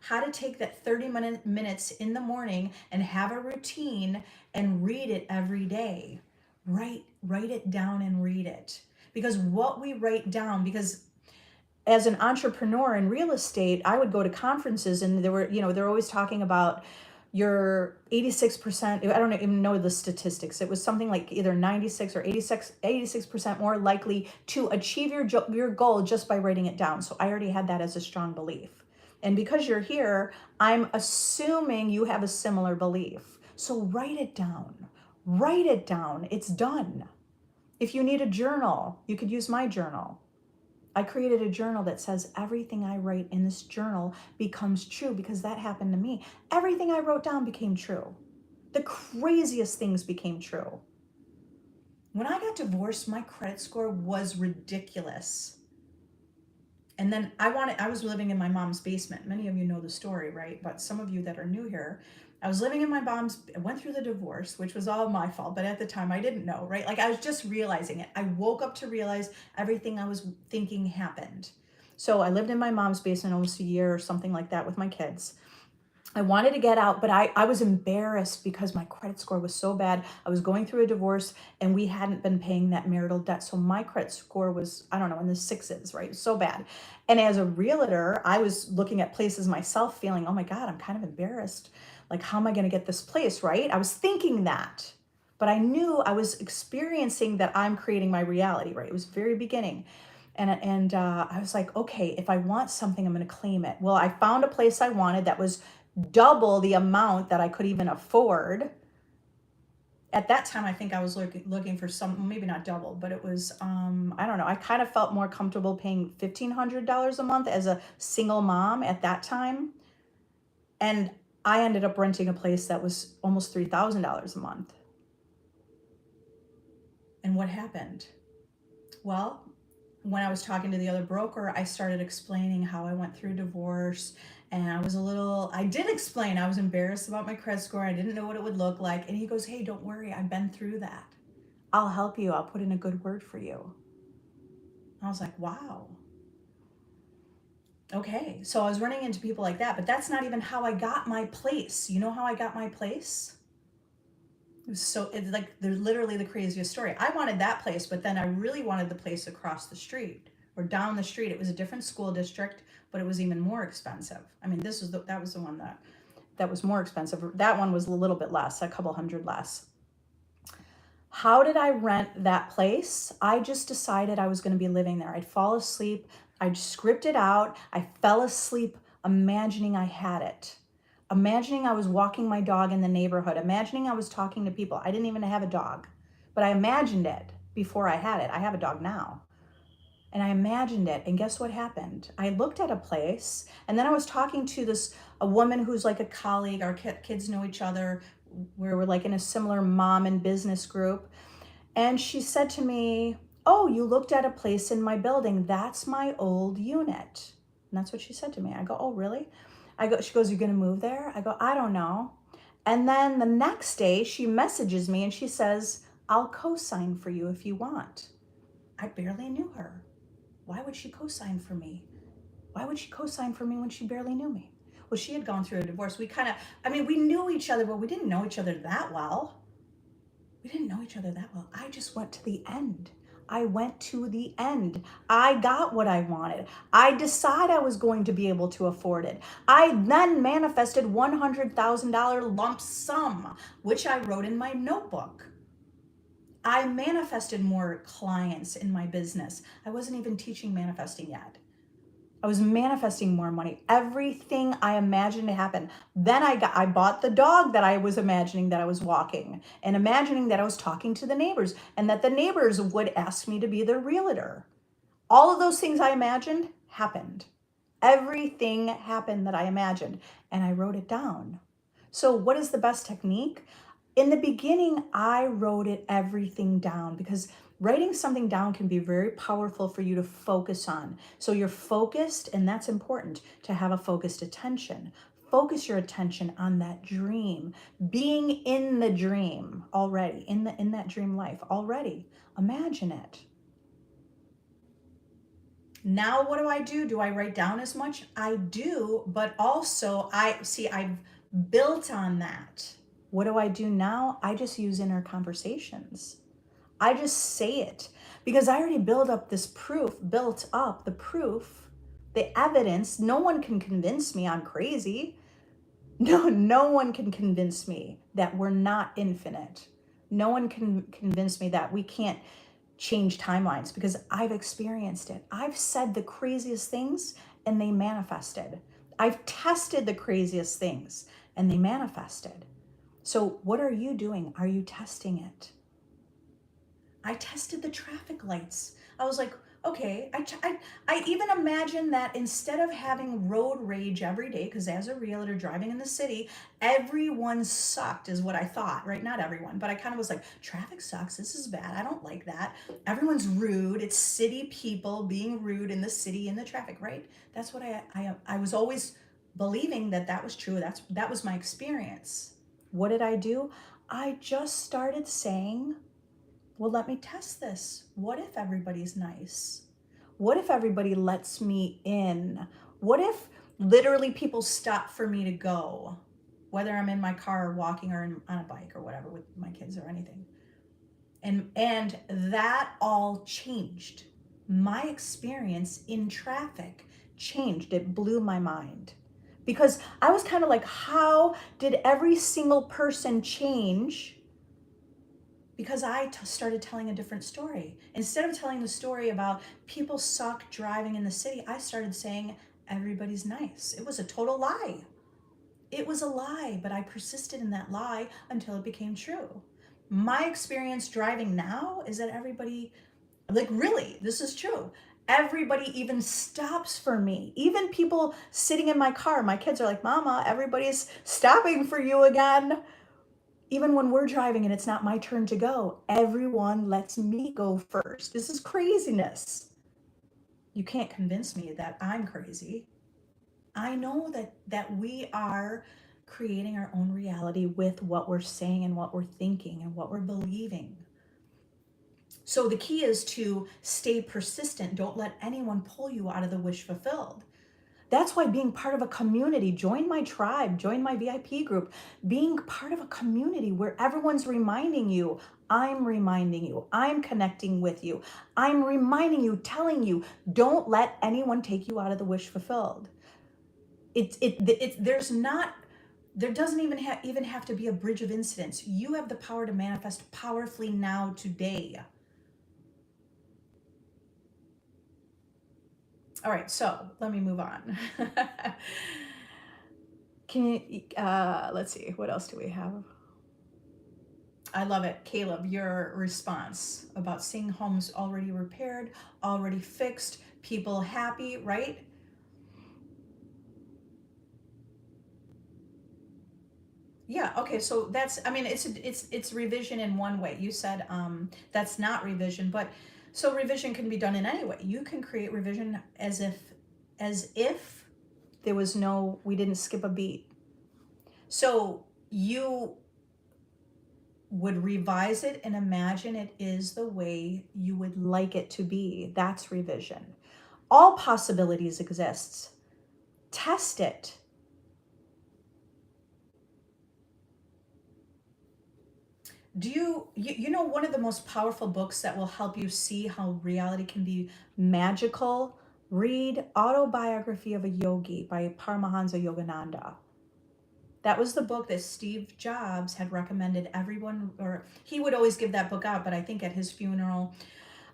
A: how to take that 30 minutes in the morning and have a routine and read it every day. Write it down and read it, because what we write down, because as an entrepreneur in real estate, I would go to conferences and they're always talking about your 86%, I don't even know the statistics. It was something like either 96 or 86% more likely to achieve your goal just by writing it down. So I already had that as a strong belief. And because you're here, I'm assuming you have a similar belief. So write it down. Write it down. It's done. If you need a journal, you could use my journal. I created a journal that says everything I write in this journal becomes true, because that happened to me. Everything I wrote down became true. The craziest things became true. When I got divorced, my credit score was ridiculous. And then I was living in my mom's basement. Many of you know the story, right? But some of you that are new here, I was living in my mom's, I went through the divorce, which was all my fault, but at the time I didn't know, right? Like I was just realizing it. I woke up to realize everything I was thinking happened. So I lived in my mom's basement almost a year or something like that with my kids. I wanted to get out, but I was embarrassed because my credit score was so bad. I was going through a divorce and we hadn't been paying that marital debt. So my credit score was, I don't know, in the sixes, right? So bad. And as a realtor, I was looking at places myself feeling, oh my God, I'm kind of embarrassed. Like, how am I going to get this place, right? I was thinking that, but I knew I was experiencing that I'm creating my reality, right? It was very beginning. And I was like, okay, if I want something, I'm going to claim it. Well, I found a place I wanted that was double the amount that I could even afford. At that time, I think I was looking for some, maybe not double, but it was, I don't know. I kind of felt more comfortable paying $1,500 a month as a single mom at that time. And I ended up renting a place that was almost $3,000 a month. And what happened? Well, when I was talking to the other broker, I started explaining how I went through divorce. And I did explain, I was embarrassed about my credit score. I didn't know what it would look like. And he goes, hey, don't worry, I've been through that. I'll help you. I'll put in a good word for you. I was like, wow. Okay. So I was running into people like that, but that's not even how I got my place. You know how I got my place? It's like, they're literally the craziest story. I wanted that place, but then I really wanted the place across the street or down the street. It was a different school district, but it was even more expensive. I mean, that was the one that was more expensive. That one was a little bit less, a couple hundred less. How did I rent that place? I just decided I was going to be living there. I'd fall asleep. I'd script it out. I fell asleep imagining I had it. Imagining I was walking my dog in the neighborhood, imagining I was talking to people. I didn't even have a dog, but I imagined it before I had it. I have a dog now. And I imagined it. And guess what happened? I looked at a place, and then I was talking to a woman who's like a colleague. Our kids know each other. We're like in a similar mom and business group. And she said to me, oh, you looked at a place in my building. That's my old unit. And that's what she said to me. I go, oh, really? She goes, you're going to move there? I go, I don't know. And then the next day she messages me and she says, I'll co-sign for you if you want. I barely knew her. Why would she co-sign for me? Why would she co-sign for me when she barely knew me? Well, she had gone through a divorce. We knew each other, but we didn't know each other that well. I just went to the end. I went to the end. I got what I wanted. I decided I was going to be able to afford it. I then manifested $100,000 lump sum, which I wrote in my notebook. I manifested more clients in my business. I wasn't even teaching manifesting yet. I was manifesting more money. Everything I imagined to happen. Then I bought the dog that I was imagining that I was walking, and imagining that I was talking to the neighbors and that the neighbors would ask me to be their realtor. All of those things I imagined happened. Everything happened that I imagined, and I wrote it down. So what is the best technique? In the beginning, I wrote everything down because writing something down can be very powerful for you to focus on. So you're focused, and that's important to have a focused attention. Focus your attention on that dream, being in the dream already, in that dream life already. Imagine it. Now what do? Do I write down as much? I do, but also I've built on that. What do I do now? I just use inner conversations. I just say it because I already built up the proof, the evidence. No one can convince me I'm crazy. No one can convince me that we're not infinite. No one can convince me that we can't change timelines because I've experienced it. I've said the craziest things and they manifested. I've tested the craziest things and they manifested. So, what are you doing? Are you testing it? I tested the traffic lights. I was like, okay, I even imagine that instead of having road rage every day, because as a realtor driving in the city, everyone sucked, is what I thought, right? Not everyone, but I kind of was like, traffic sucks. This is bad. I don't like that. Everyone's rude. It's city people being rude in the city in the traffic, right? That's what I was always believing that was true. That was my experience. What did I do? I just started saying, well, let me test this. What if everybody's nice? What if everybody lets me in? What if literally people stop for me to go, whether I'm in my car or walking or on a bike or whatever with my kids or anything? And that all changed. My experience in traffic changed. It blew my mind. Because I was kind of like, how did every single person change? Because started telling a different story. Instead of telling the story about people suck driving in the city, I started saying everybody's nice. It was a total lie. It was a lie, but I persisted in that lie until it became true. My experience driving now is that everybody, like, really, this is true. Everybody even stops for me. Even people sitting in my car, my kids are like, Mama, everybody's stopping for you again. Even when we're driving and it's not my turn to go, everyone lets me go first. This is craziness. You can't convince me that I'm crazy. I know that we are creating our own reality with what we're saying and what we're thinking and what we're believing. So the key is to stay persistent. Don't let anyone pull you out of the wish fulfilled. That's why being part of a community, join my tribe, join my VIP group, being part of a community where everyone's reminding you, I'm reminding you, I'm connecting with you, I'm reminding you, telling you, don't let anyone take you out of the wish fulfilled. There doesn't even have to be a bridge of incidents. You have the power to manifest powerfully now, today. All right, so let me move on. Can you, let's see, what else do we have? I love it. Caleb, your response about seeing homes already repaired, already fixed, people happy, right? Yeah, okay, so it's revision in one way. You said that's not revision, but so revision can be done in any way. You can create revision as if we didn't skip a beat. So you would revise it and imagine it is the way you would like it to be. That's revision. All possibilities exists. Test it. Do you know one of the most powerful books that will help you see how reality can be magical? Read Autobiography of a Yogi by Paramahansa Yogananda. That was the book that Steve Jobs had recommended everyone, or he would always give that book out, but I think at his funeral,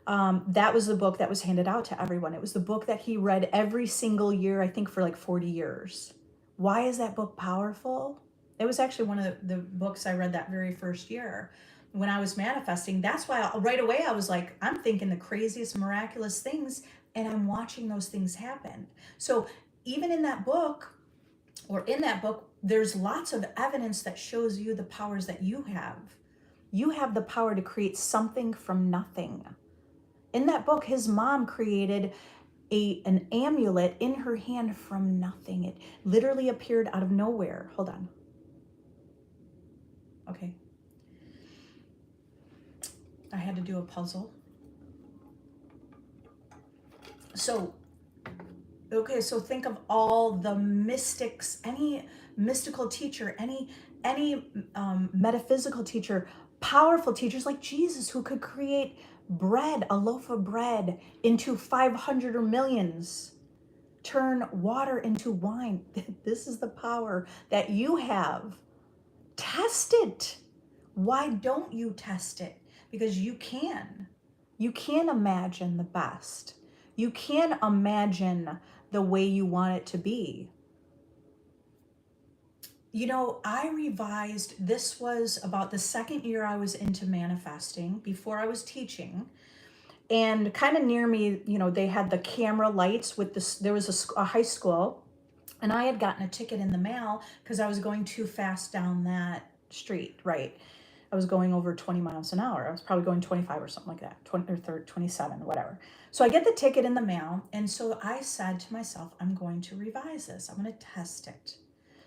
A: that was the book that was handed out to everyone. It was the book that he read every single year, I think for like 40 years. Why is that book powerful? It was actually one of the books I read that very first year when I was manifesting. That's why right away I was like, I'm thinking the craziest, miraculous things, and I'm watching those things happen. So even in that book, or in that book, there's lots of evidence that shows you the powers that you have. You have the power to create something from nothing. In that book, his mom created an amulet in her hand from nothing. It literally appeared out of nowhere. Hold on. Okay. I had to do a puzzle. So think of all the mystics, any mystical teacher, any metaphysical teacher, powerful teachers like Jesus, who could create bread, a loaf of bread, into 500 or millions, turn water into wine. This is the power that you have. Test it. Why don't you test it? Because you can. You can imagine the best. You can imagine the way you want it to be. You know, I revised, this was about the second year I was into manifesting, before I was teaching. And kind of near me, you know, they had the camera lights with this, there was a high school, and I had gotten a ticket in the mail because I was going too fast down that street, right? I was going over 20 miles an hour. I was probably going 25 or something like that, 20 or 30, 27, whatever. So I get the ticket in the mail. And so I said to myself, I'm going to revise this. I'm going to test it.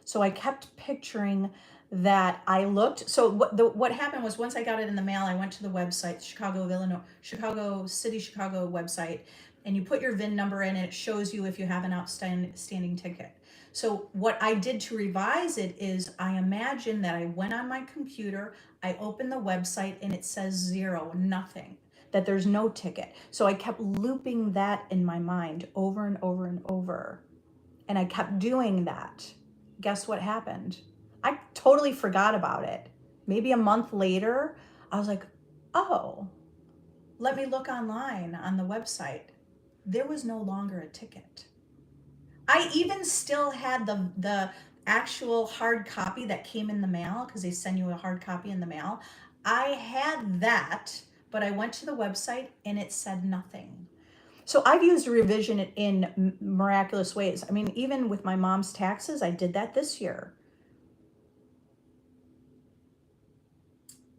A: So I kept picturing that I looked. So what happened was, once I got it in the mail, I went to the website, Chicago website, and you put your VIN number in, and it shows you if you have an outstanding ticket. So what I did to revise it is, I imagined that I went on my computer, I opened the website, and it says 0, nothing, that there's no ticket. So I kept looping that in my mind over and over and over. And I kept doing that. Guess what happened? I totally forgot about it. Maybe a month later, I was like, oh, let me look online on the website. There was no longer a ticket. I even still had the actual hard copy that came in the mail, because they send you a hard copy in the mail. I had that, but I went to the website and it said nothing. So I've used revision in miraculous ways. I mean, even with my mom's taxes, I did that this year.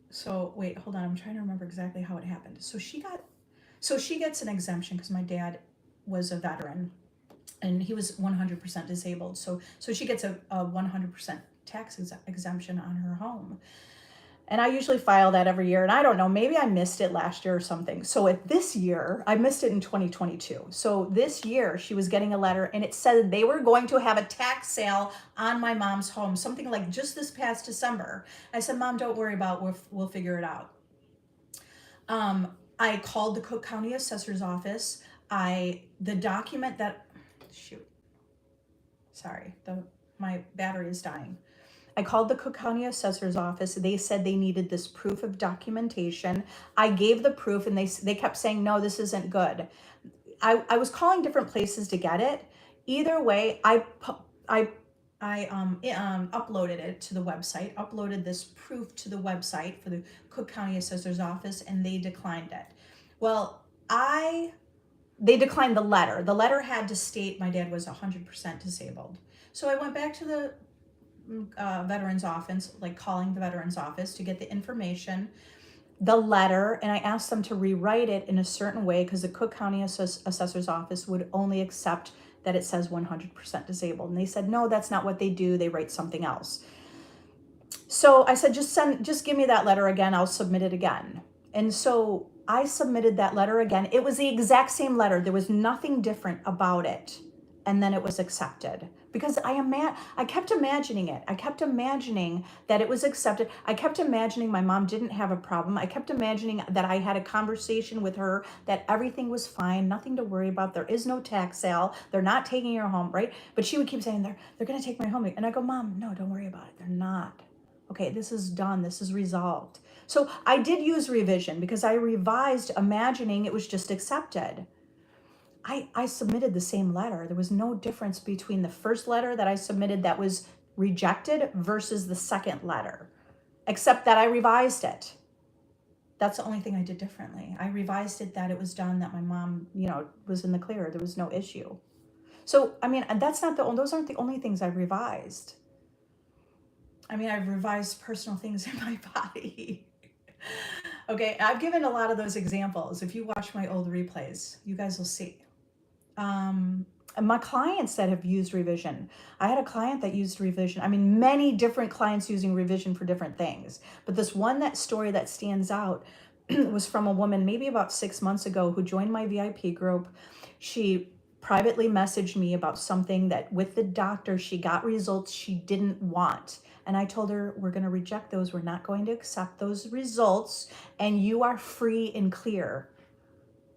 A: So wait, hold on. I'm trying to remember exactly how it happened. So she gets an exemption because my dad was a veteran and he was 100% disabled. So she gets a 100% tax exemption on her home. And I usually file that every year. And I don't know, maybe I missed it last year or something. So this year, I missed it in 2022. So this year, she was getting a letter and it said they were going to have a tax sale on my mom's home, something like just this past December. I said, Mom, don't worry about it. We'll figure it out. I called the Cook County Assessor's Office. The document that, my battery is dying. I called the Cook County Assessor's Office. They said they needed this proof of documentation. I gave the proof and they kept saying, no, this isn't good. I was calling different places to get it. Either way, I uploaded it to the website, uploaded this proof to the website for the Cook County Assessor's Office, and they declined it. Well, they declined the letter. The letter had to state my dad was 100% disabled. So I went back to the veterans office, like calling the veterans office to get the information, the letter, and I asked them to rewrite it in a certain way because the Cook County Assessor's Office would only accept that it says 100% disabled. And they said, no, that's not what they do. They write something else. So I said, just give me that letter again. I'll submit it again. And so I submitted that letter again. It was the exact same letter. There was nothing different about it. And then it was accepted because I kept imagining it. I kept imagining that it was accepted. I kept imagining my mom didn't have a problem. I kept imagining that I had a conversation with her, that everything was fine, nothing to worry about. There is no tax sale. They're not taking your home, right? But she would keep saying they're going to take my home. And I go, Mom, no, don't worry about it. They're not. Okay, this is done. This is resolved. So I did use revision because I revised imagining it was just accepted. I submitted the same letter. There was no difference between the first letter that I submitted that was rejected versus the second letter, except that I revised it. That's the only thing I did differently. I revised it that it was done, that my mom, was in the clear. There was no issue. So, I mean, that's not those aren't the only things I've revised. I mean, I've revised personal things in my body. Okay, I've given a lot of those examples. If you watch my old replays, you guys will see. And my clients that have used revision, I had a client that used revision. I mean, many different clients using revision for different things. But this one, that story that stands out was from a woman maybe about 6 months ago who joined my VIP group. She privately messaged me about something that with the doctor, she got results she didn't want. And I told her, we're going to reject those. We're not going to accept those results. And you are free and clear.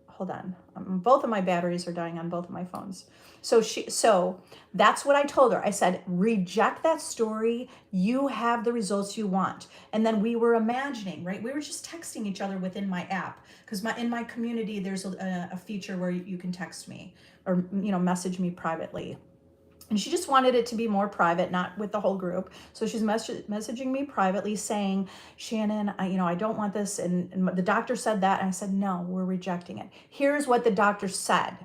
A: Hold on. Both of my batteries are dying on both of my phones. So that's what I told her. I said, reject that story. You have the results you want. And then we were imagining, right? We were just texting each other within my app, because in my community, there's a feature where you can text me or, message me privately. And she just wanted it to be more private, not with the whole group. So she's messaging me privately saying, Shannon, I don't want this. And the doctor said that. And I said, no, we're rejecting it. Here's what the doctor said.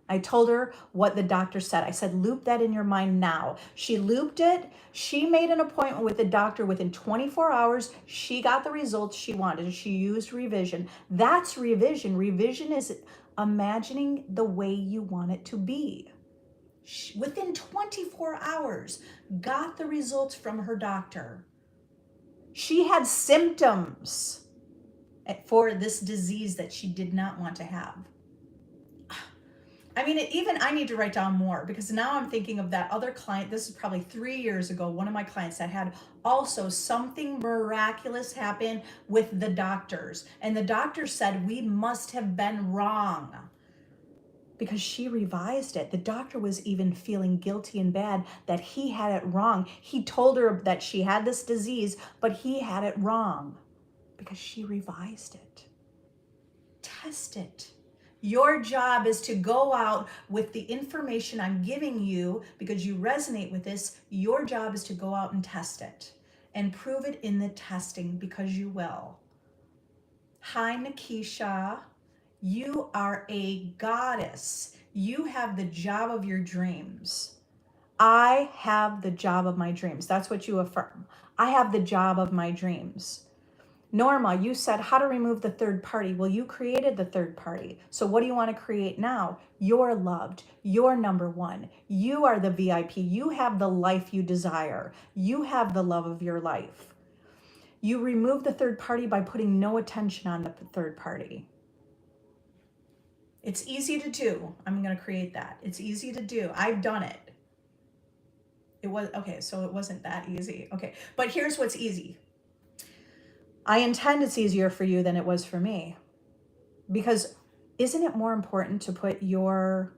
A: I told her what the doctor said. I said, loop that in your mind now. She looped it. She made an appointment with the doctor within 24 hours. She got the results she wanted. She used revision. That's revision. Revision is imagining the way you want it to be. Within 24 hours, got the results from her doctor. She had symptoms for this disease that she did not want to have. I mean, even I need to write down more, because now I'm thinking of that other client. This is probably 3 years ago. One of my clients that had also something miraculous happen with the doctors. And the doctor said, we must have been wrong, because she revised it. The doctor was even feeling guilty and bad that he had it wrong. He told her that she had this disease, but he had it wrong because she revised it. Test it. Your job is to go out with the information I'm giving you because you resonate with this. Your job is to go out and test it and prove it in the testing, because you will. Hi, Nikisha. You are a goddess. You have the job of your dreams. I have the job of my dreams. That's what you affirm. I have the job of my dreams. Norma, you said how to remove the third party. Well, you created the third party. So what do you want to create now? You're loved. You're number one. You are the VIP. You have the life you desire. You have the love of your life. You remove the third party by putting no attention on the third party. It's easy to do. I'm going to create that. It's easy to do. I've done it. It was, okay, so it wasn't that easy. Okay, but here's what's easy. I intend it's easier for you than it was for me. Because isn't it more important to put your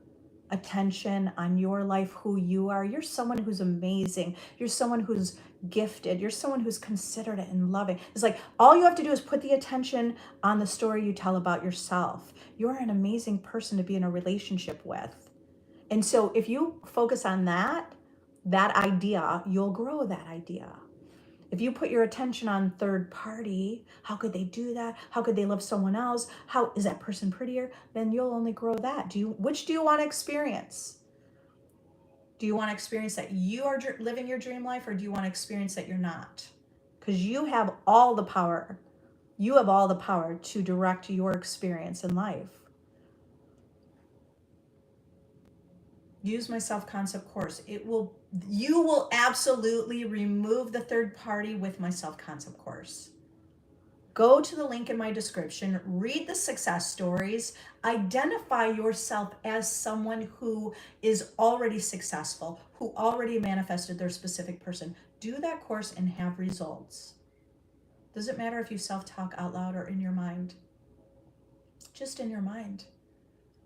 A: attention on your life, who you are? You're someone who's amazing. You're someone who's gifted. You're someone who's considerate and loving. It's like all you have to do is put the attention on the story you tell about yourself. You're an amazing person to be in a relationship with. And so if you focus on that idea, you'll grow that idea. If you put your attention on third party, how could they do that? How could they love someone else? How is that person prettier? Then you'll only grow that. Which do you want to experience? Do you want to experience that you are living your dream life, or do you want to experience that you're not? Because you have all the power. You have all the power to direct your experience in life. Use my self-concept course. You will absolutely remove the third party with my self-concept course. Go to the link in my description, read the success stories, identify yourself as someone who is already successful, who already manifested their specific person. Do that course and have results. Does it matter if you self-talk out loud or in your mind? Just in your mind.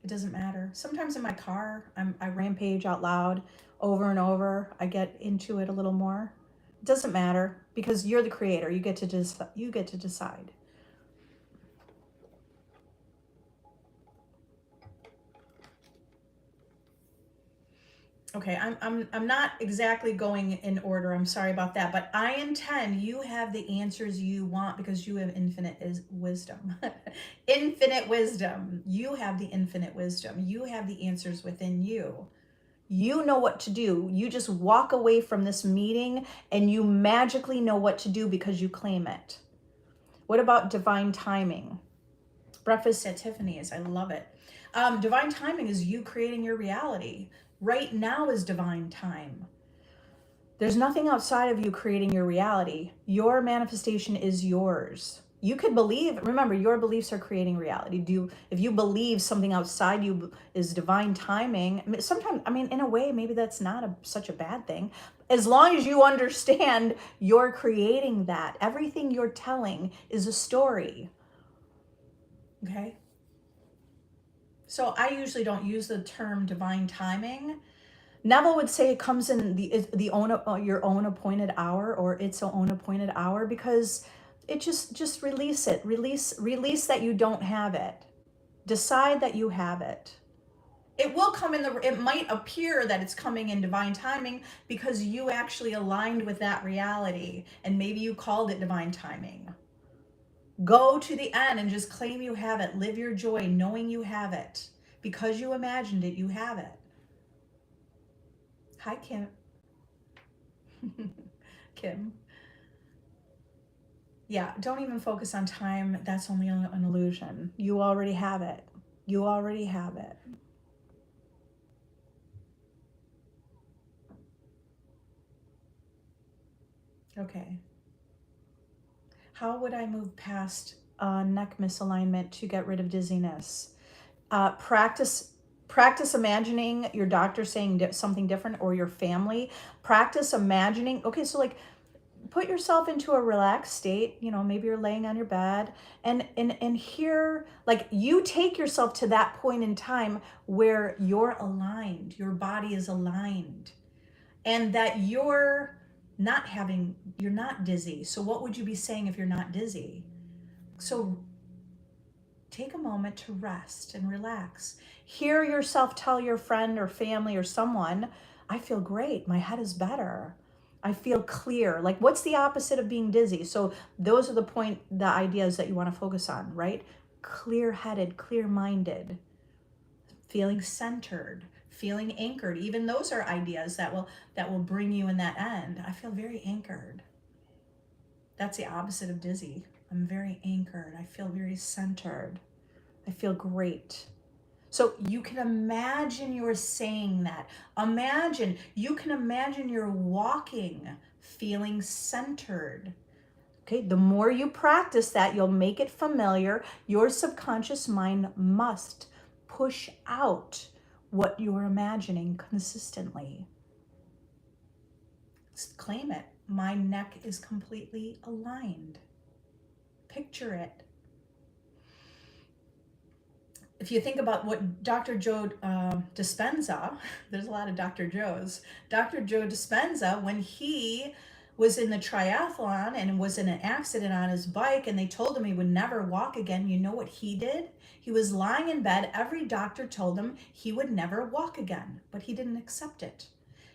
A: It doesn't matter. Sometimes in my car, I rampage out loud over and over. I get into it a little more. It doesn't matter, because you're the creator. You get to decide. Okay, I'm not exactly going in order. I'm sorry about that, but I intend you have the answers you want because you have infinite wisdom. Infinite wisdom. You have the infinite wisdom. You have the answers within you. You know what to do. You just walk away from this meeting and you magically know what to do because you claim it. What about divine timing? Breakfast at Tiffany's. I love it. Divine timing is you creating your reality. Right now is divine time. There's nothing outside of you creating your reality. Your manifestation is yours. You could believe, remember, your beliefs are creating reality. If you believe something outside you is divine timing, sometimes, I mean, in a way, maybe that's not such a bad thing. As long as you understand you're creating that. Everything you're telling is a story. Okay? So I usually don't use the term divine timing. Neville would say it comes in your own appointed hour, or its own appointed hour, because it just release it. Release that you don't have it. Decide that you have it. It will come it might appear that it's coming in divine timing because you actually aligned with that reality and maybe you called it divine timing. Go to the end and just claim you have it. Live your joy knowing you have it. Because you imagined it, you have it. Hi, Kim. Kim. Yeah, don't even focus on time. That's only an illusion. You already have it. You already have it. Okay. How would I move past neck misalignment to get rid of dizziness? Practice imagining your doctor saying something different, or your family. Practice imagining. Okay, so like put yourself into a relaxed state. You know, maybe you're laying on your bed, and here, like, you take yourself to that point in time where you're aligned, your body is aligned, and that you're not dizzy. So what would you be saying if you're not dizzy? So take a moment to rest and relax. Hear yourself tell your friend or family or someone, I feel great. My head is better. I feel clear. Like, what's the opposite of being dizzy? So those are the ideas that you want to focus on, right? Clear-headed, clear-minded, feeling centered, feeling anchored. Even those are ideas that will bring you in that end. I feel very anchored. That's the opposite of dizzy. I'm very anchored. I feel very centered. I feel great. So you can imagine you're saying that. You can imagine you're walking, feeling centered. Okay, the more you practice that, you'll make it familiar. Your subconscious mind must push out what you're imagining consistently. Claim it. My neck is completely aligned. Picture it. If you think about what Dr. Joe Dispenza, there's a lot of Dr. Joes. Dr. Joe Dispenza, when he was in the triathlon and was in an accident on his bike and they told him he would never walk again, you know what he did? He was lying in bed. Every doctor told him he would never walk again, but he didn't accept it.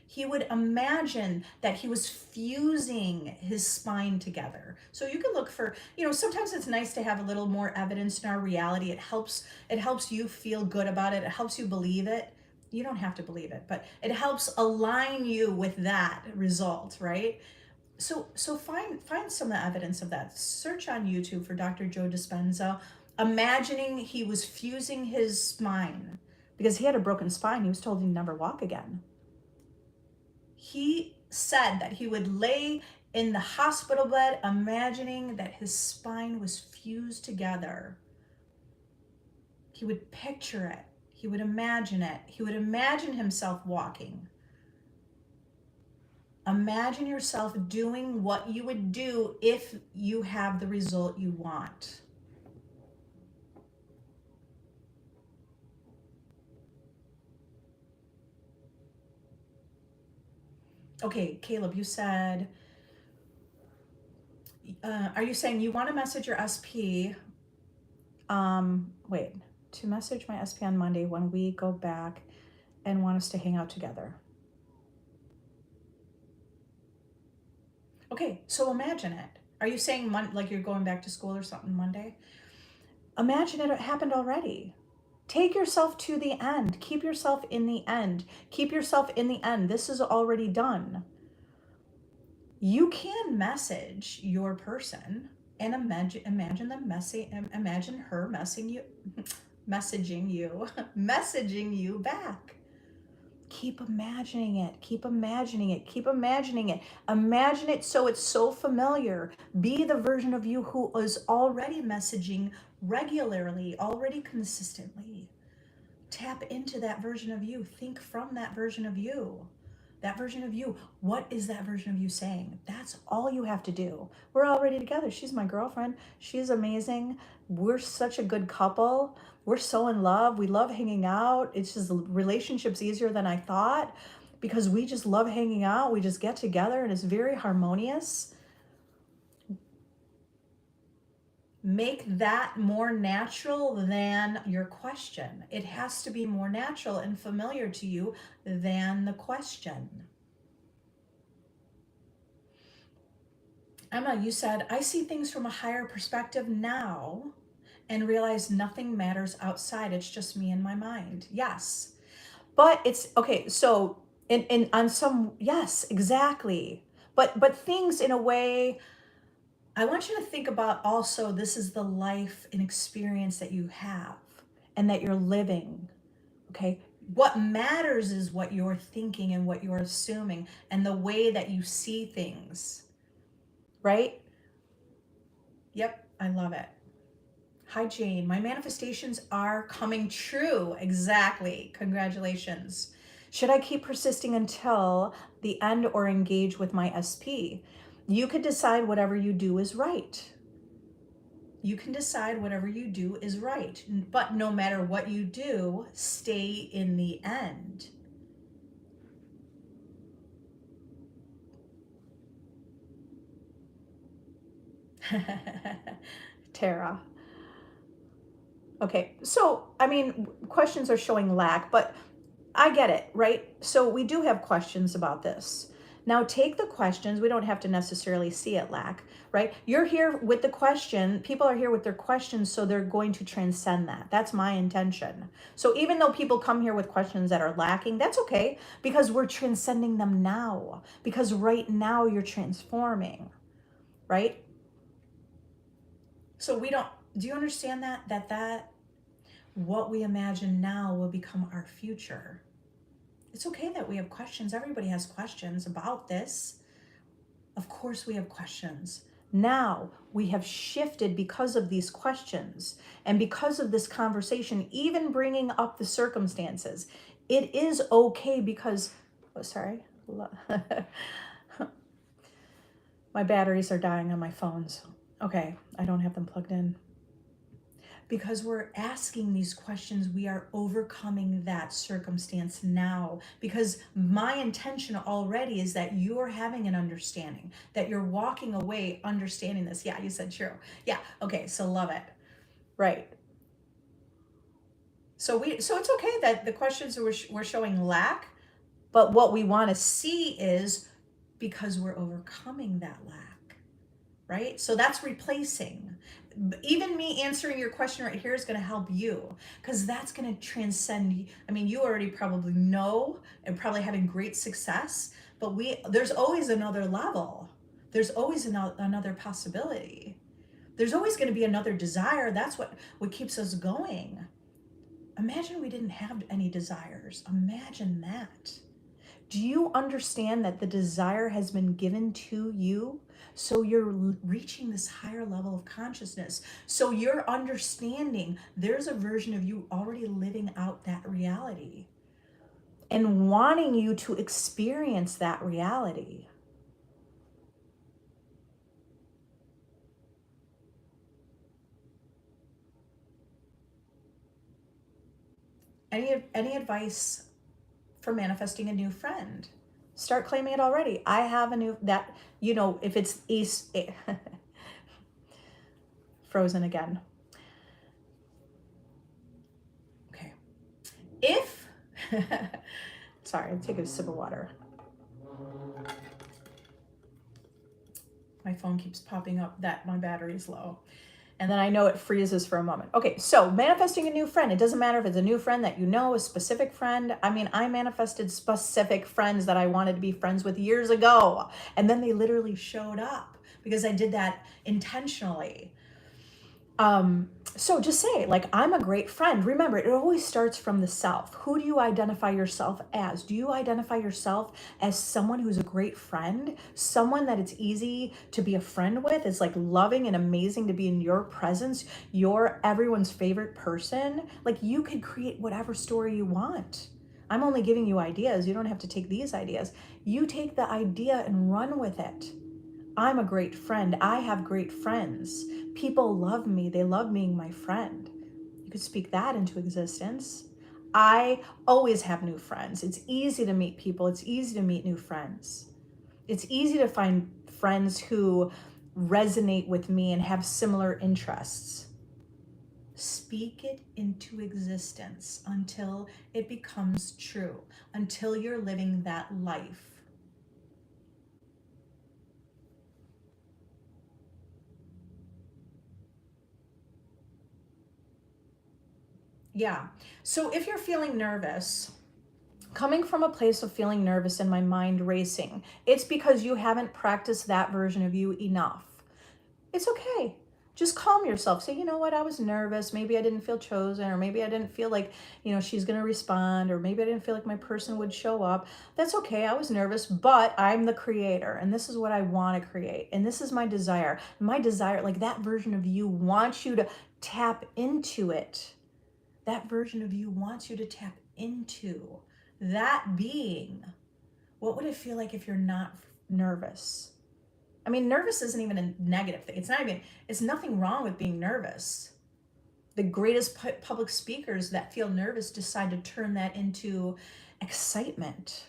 A: He would imagine that he was fusing his spine together. So you can look for, sometimes it's nice to have a little more evidence in our reality. It helps you feel good about it. It helps you believe it. You don't have to believe it, but it helps align you with that result, right? So find some evidence of that. Search on YouTube for Dr. Joe Dispenza, imagining he was fusing his spine because he had a broken spine. He was told he'd never walk again. He said that he would lay in the hospital bed imagining that his spine was fused together. He would picture it. He would imagine it. He would imagine himself walking. Imagine yourself doing what you would do if you have the result you want. Okay, Caleb, you said, are you saying you want to message your SP? Wait, to message my SP on Monday when we go back and want us to hang out together. Okay, so imagine it. Are you saying like you're going back to school or something Monday? Imagine it happened already. Take yourself to the end. Keep yourself in the end. Keep yourself in the end. This is already done. You can message your person and imagine them imagine her messing you, messaging you, messaging you back. Keep imagining it. Keep imagining it. Keep imagining it. Imagine it so it's so familiar. Be the version of you who is already messaging regularly, already consistently. Tap into that version of you. Think from that version of you. That version of you. What is that version of you saying? That's all you have to do. We're already together. She's my girlfriend. She's amazing. We're such a good couple. We're so in love. We love hanging out. It's just relationships easier than I thought because we just love hanging out. We just get together and it's very harmonious. Make that more natural than your question. It has to be more natural and familiar to you than the question. Emma, you said, I see things from a higher perspective now and realize nothing matters outside. It's just me and my mind. Yes. But it's okay. So in on some, yes, exactly. But things in a way, I want you to think about also this is the life and experience that you have and that you're living. Okay. What matters is what you're thinking and what you're assuming and the way that you see things. Right? Yep, I love it. Hi, Jane. My manifestations are coming true. Exactly. Congratulations. Should I keep persisting until the end or engage with my SP? You could decide whatever you do is right. You can decide whatever you do is right. But no matter what you do, stay in the end. Tara. Okay, so I mean, questions are showing lack, but I get it, right? So we do have questions about this. Now take the questions. We don't have to necessarily see it lack, right? You're here with the question. People are here with their questions, so they're going to transcend that. That's my intention. So even though people come here with questions that are lacking, that's okay because we're transcending them now. Because right now you're transforming, right? So we don't, do you understand that what we imagine now will become our future? It's okay that we have questions. Everybody has questions about this. Of course, we have questions. Now we have shifted because of these questions and because of this conversation, even bringing up the circumstances. It is okay because, oh, sorry, my batteries are dying on my phones. Okay, I don't have them plugged in. Because we're asking these questions, we are overcoming that circumstance now. Because my intention already is that you're having an understanding, that you're walking away understanding this. Yeah, you said true. Yeah, okay, so love it. Right. So it's okay that the questions we're showing lack, but what we want to see is because we're overcoming that lack, right? So that's replacing. Even me answering your question right here is going to help you because that's going to transcend. I mean, you already probably know and probably having great success, but there's always another level. There's always another possibility. There's always going to be another desire. That's what keeps us going. Imagine we didn't have any desires. Imagine that. Do you understand that the desire has been given to you? So you're reaching this higher level of consciousness. So you're understanding there's a version of you already living out that reality and wanting you to experience that reality. Any advice for manifesting a new friend? Start claiming it already. I have a new, that, if it's frozen again. Okay. If, sorry, I'm taking a sip of water. My phone keeps popping up that my battery's low. And then I know it freezes for a moment. Okay, so manifesting a new friend. It doesn't matter if it's a new friend that you know, a specific friend. I mean, I manifested specific friends that I wanted to be friends with years ago. And then they literally showed up because I did that intentionally. So just say, like, I'm a great friend. Remember, it always starts from the self. Who do you identify yourself as? Do you identify yourself as someone who's a great friend? Someone that it's easy to be a friend with? It's like loving and amazing to be in your presence. You're everyone's favorite person. Like, you could create whatever story you want. I'm only giving you ideas. You don't have to take these ideas. You take the idea and run with it. I'm a great friend. I have great friends. People love me. They love being my friend. You could speak that into existence. I always have new friends. It's easy to meet people. It's easy to meet new friends. It's easy to find friends who resonate with me and have similar interests. Speak it into existence until it becomes true, until you're living that life. Yeah. So if you're feeling nervous, coming from a place of feeling nervous and my mind racing, it's because you haven't practiced that version of you enough. It's okay. Just calm yourself. Say, you know what, I was nervous. Maybe I didn't feel chosen, or maybe I didn't feel like, she's going to respond, or maybe I didn't feel like my person would show up. That's okay. I was nervous, but I'm the creator, and this is what I want to create. And this is my desire. My desire, like that version of you wants you to tap into it. That version of you wants you to tap into that being. What would it feel like if you're not nervous? I mean, nervous isn't even a negative thing. It's nothing wrong with being nervous. The greatest public speakers that feel nervous decide to turn that into excitement,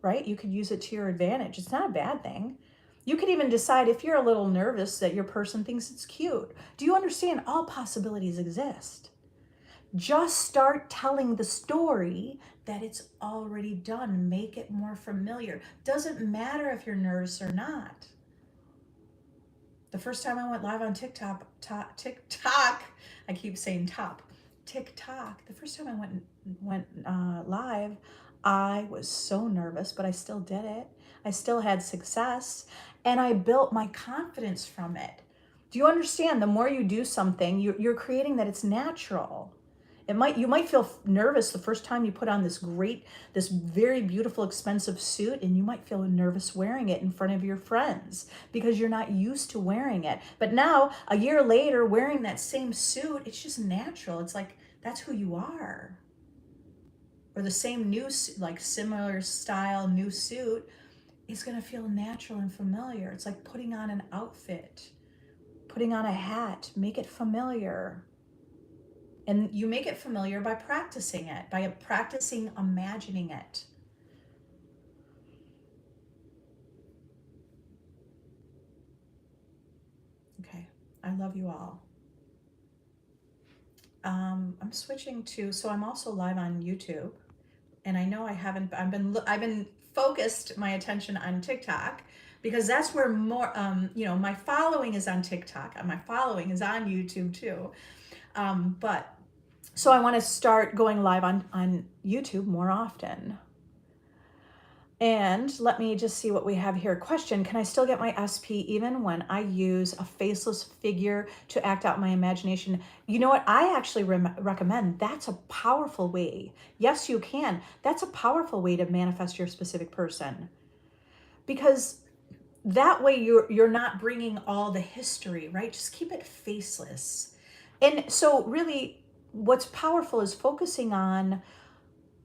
A: right? You could use it to your advantage. It's not a bad thing. You could even decide, if you're a little nervous, that your person thinks it's cute. Do you understand? All possibilities exist. Just start telling the story that it's already done. Make it more familiar. Doesn't matter if you're nervous or not. The first time I went live on TikTok, I keep saying TikTok. The first time I went live, I was so nervous, but I still did it. I still had success, and I built my confidence from it. Do you understand? The more you do something, you're creating that it's natural. You might feel nervous the first time you put on this very beautiful, expensive suit, and you might feel nervous wearing it in front of your friends because you're not used to wearing it. But now, a year later, wearing that same suit, it's just natural. It's like, that's who you are. Or the same new, like similar style new suit is going to feel natural and familiar. It's like putting on an outfit, putting on a hat, make it familiar. And you make it familiar by practicing it, by practicing imagining it. Okay, I love you all. I'm switching to, so I'm also live on YouTube, and I know I've been focused my attention on TikTok because that's where more, my following is on TikTok, and my following is on YouTube too. But so I want to start going live on YouTube more often. And let me just see what we have here. Question, can I still get my SP even when I use a faceless figure to act out my imagination? You know what? I actually recommend that's a powerful way. Yes, you can. That's a powerful way to manifest your specific person. Because that way you're not bringing all the history, right? Just keep it faceless. And so really what's powerful is focusing on,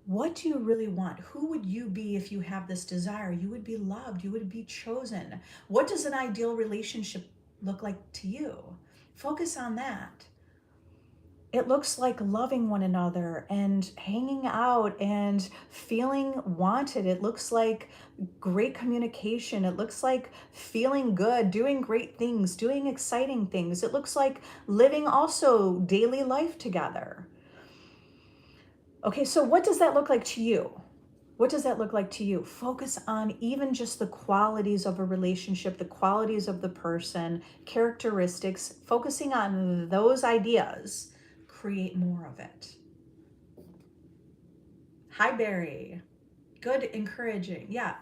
A: what do you really want? Who would you be if you have this desire? You would be loved. You would be chosen. What does an ideal relationship look like to you? Focus on that. It looks like loving one another and hanging out and feeling wanted. It looks like great communication. It looks like feeling good, doing great things, doing exciting things. It looks like living also daily life together. Okay, so what does that look like to you? What does that look like to you? Focus on even just the qualities of a relationship, the qualities of the person, characteristics, focusing on those ideas. Create more of it. Hi, Barry. Good, encouraging. Yeah,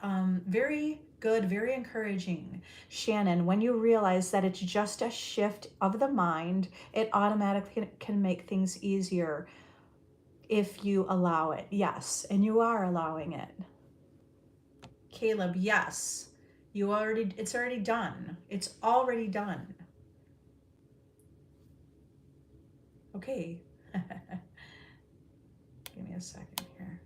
A: very good, very encouraging. Shannon, when you realize that it's just a shift of the mind, it automatically can make things easier if you allow it. Yes, and you are allowing it. Caleb, yes. It's already done. It's already done. Okay. Give me a second here.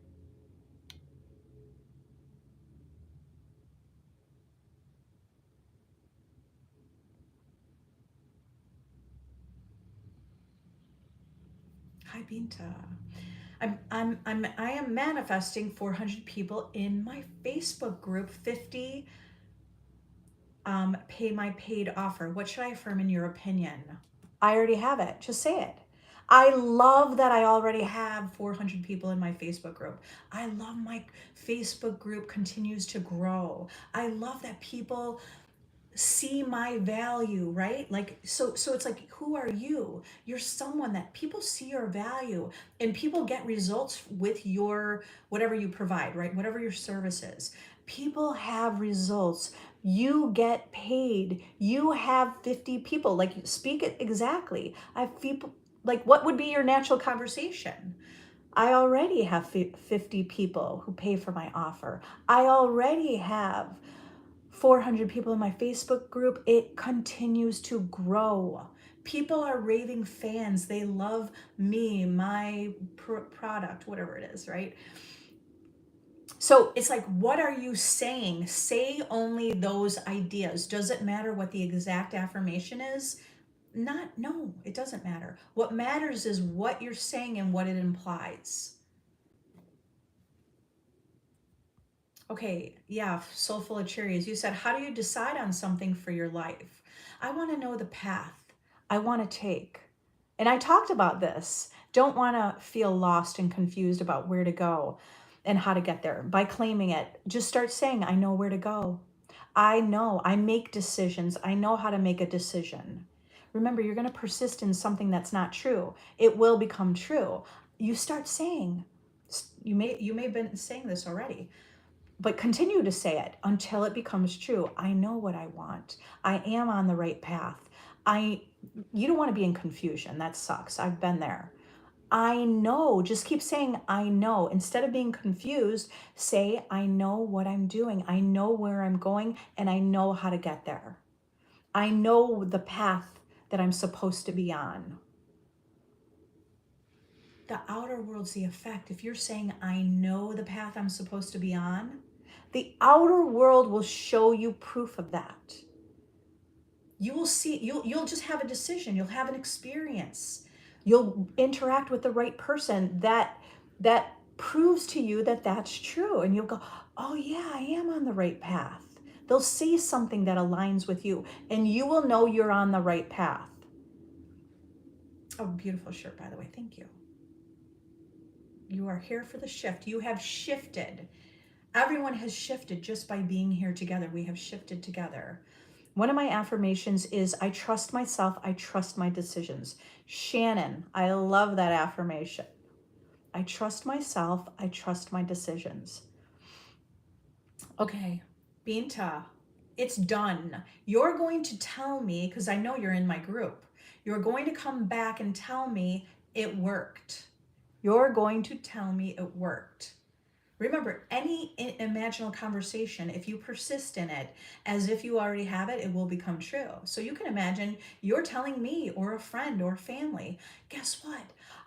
A: Hi, Binta. I am manifesting 400 people in my Facebook group, 50 pay my paid offer. What should I affirm in your opinion? I already have it. Just say it. I love that I already have 400 people in my Facebook group. I love my Facebook group continues to grow. I love that people see my value, right? Like so it's like, who are you? You're someone that people see your value, and people get results with your whatever you provide, right? Whatever your service is. People have results. You get paid. You have 50 people. Like, speak it exactly. I have people, like, what would be your natural conversation? I already have 50 people who pay for my offer. I already have 400 people in my Facebook group. It continues to grow. People are raving fans. They love me, my product, whatever it is, right? So it's like, what are you saying? Say only those ideas. Does it matter what the exact affirmation is? No, it doesn't matter. What matters is what you're saying and what it implies. Okay, yeah, soul full of cherries. You said, how do you decide on something for your life? I want to know the path I want to take. And I talked about this. Don't want to feel lost and confused about where to go and how to get there. By claiming it, just start saying, I know where to go. I know. I make decisions. I know how to make a decision. Remember, you're going to persist in something that's not true. It will become true. You start saying, you may have been saying this already, but continue to say it until it becomes true. I know what I want. I am on the right path. You don't want to be in confusion. That sucks. I've been there. I know. Just keep saying, I know. Instead of being confused, say, I know what I'm doing. I know where I'm going, and I know how to get there. I know the path that I'm supposed to be on. The outer world's the effect. If you're saying, I know the path I'm supposed to be on, the outer world will show you proof of that. You will see, you'll just have a decision, you'll have an experience. You'll interact with the right person that proves to you that that's true, and you'll go, "Oh yeah, I am on the right path." They'll say something that aligns with you, and you will know you're on the right path. Oh, beautiful shirt, by the way. Thank you. You are here for the shift. You have shifted. Everyone has shifted just by being here together. We have shifted together. One of my affirmations is, I trust myself. I trust my decisions. Shannon, I love that affirmation. I trust myself. I trust my decisions. Okay, Binta, it's done. You're going to tell me, because I know you're in my group, you're going to come back and tell me it worked. You're going to tell me it worked. Remember, any imaginal conversation, if you persist in it as if you already have it, it will become true. So you can imagine you're telling me or a friend or family, guess what?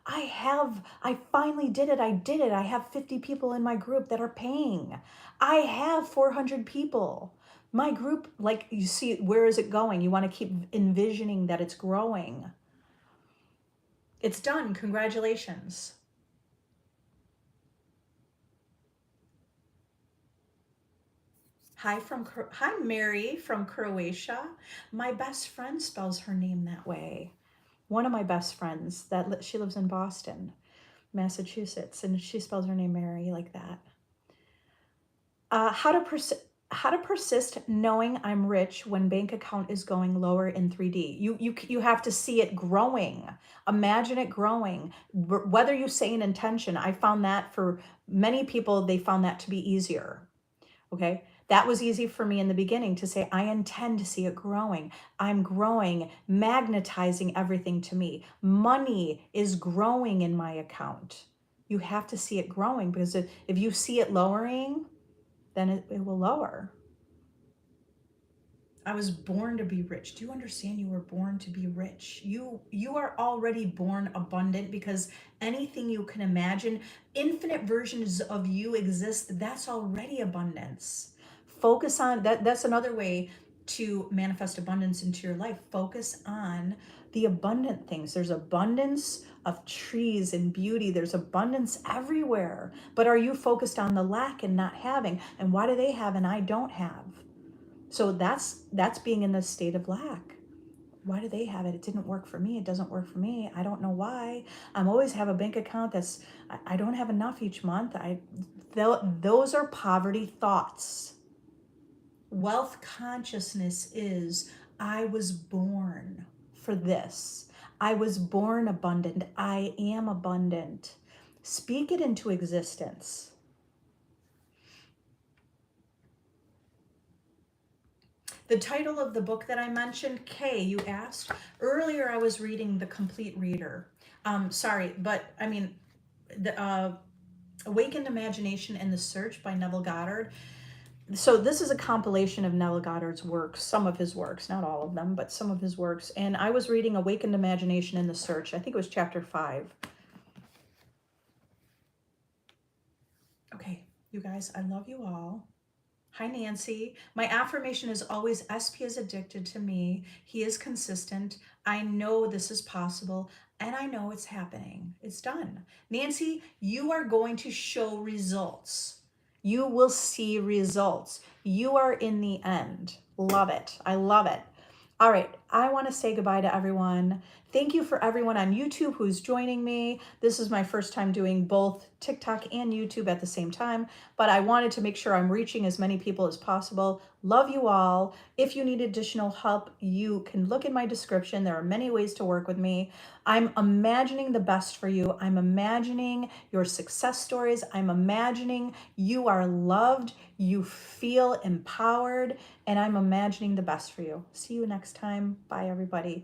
A: I finally did it. I did it. I have 50 people in my group that are paying. I have 400 people. My group, like, you see, where is it going? You want to keep envisioning that it's growing. It's done. Congratulations. Hi Mary from Croatia. My best friend spells her name that way. One of my best friends she lives in Boston, Massachusetts, and she spells her name Mary like that. How to persist knowing I'm rich when bank account is going lower in 3D. You have to see it growing. Imagine it growing. Whether you say an intention, I found that for many people, they found that to be easier. Okay. That was easy for me in the beginning to say, I intend to see it growing. I'm growing, magnetizing everything to me. Money is growing in my account. You have to see it growing, because if you see it lowering, then it will lower. I was born to be rich. Do you understand? You were born to be rich. You are already born abundant, because anything you can imagine, infinite versions of you exist. That's already abundance. Focus on that. That's another way to manifest abundance into your life. Focus on the abundant things. There's abundance of trees and beauty. There's abundance everywhere. But are you focused on the lack and not having? And why do they have and I don't have? So that's being in this state of lack. Why do they have it? It didn't work for me. It doesn't work for me. I don't know why. I'm always have a bank account that's, I don't have enough each month. Those are poverty thoughts. Wealth consciousness is, I was born for this. I was born abundant. I am abundant. Speak it into existence. The title of the book that I mentioned, Kay, you asked. Earlier I was reading The Complete Reader. Sorry, but I mean, the Awakened Imagination and the Search by Neville Goddard. So this is a compilation of Neville Goddard's works, some of his works, not all of them, but some of his works. And I was reading Awakened Imagination and the Search. I think it was chapter 5. Okay, you guys, I love you all. Hi, Nancy. My affirmation is always, SP is addicted to me. He is consistent. I know this is possible, and I know it's happening. It's done. Nancy, you are going to show results. You will see results. You are in the end. Love it. I love it. All right, I want to say goodbye to everyone. Thank you for everyone on YouTube who's joining me. This is my first time doing both TikTok and YouTube at the same time, but I wanted to make sure I'm reaching as many people as possible. Love you all. If you need additional help, you can look in my description. There are many ways to work with me. I'm imagining the best for you. I'm imagining your success stories. I'm imagining you are loved, you feel empowered, and I'm imagining the best for you. See you next time. Bye, everybody.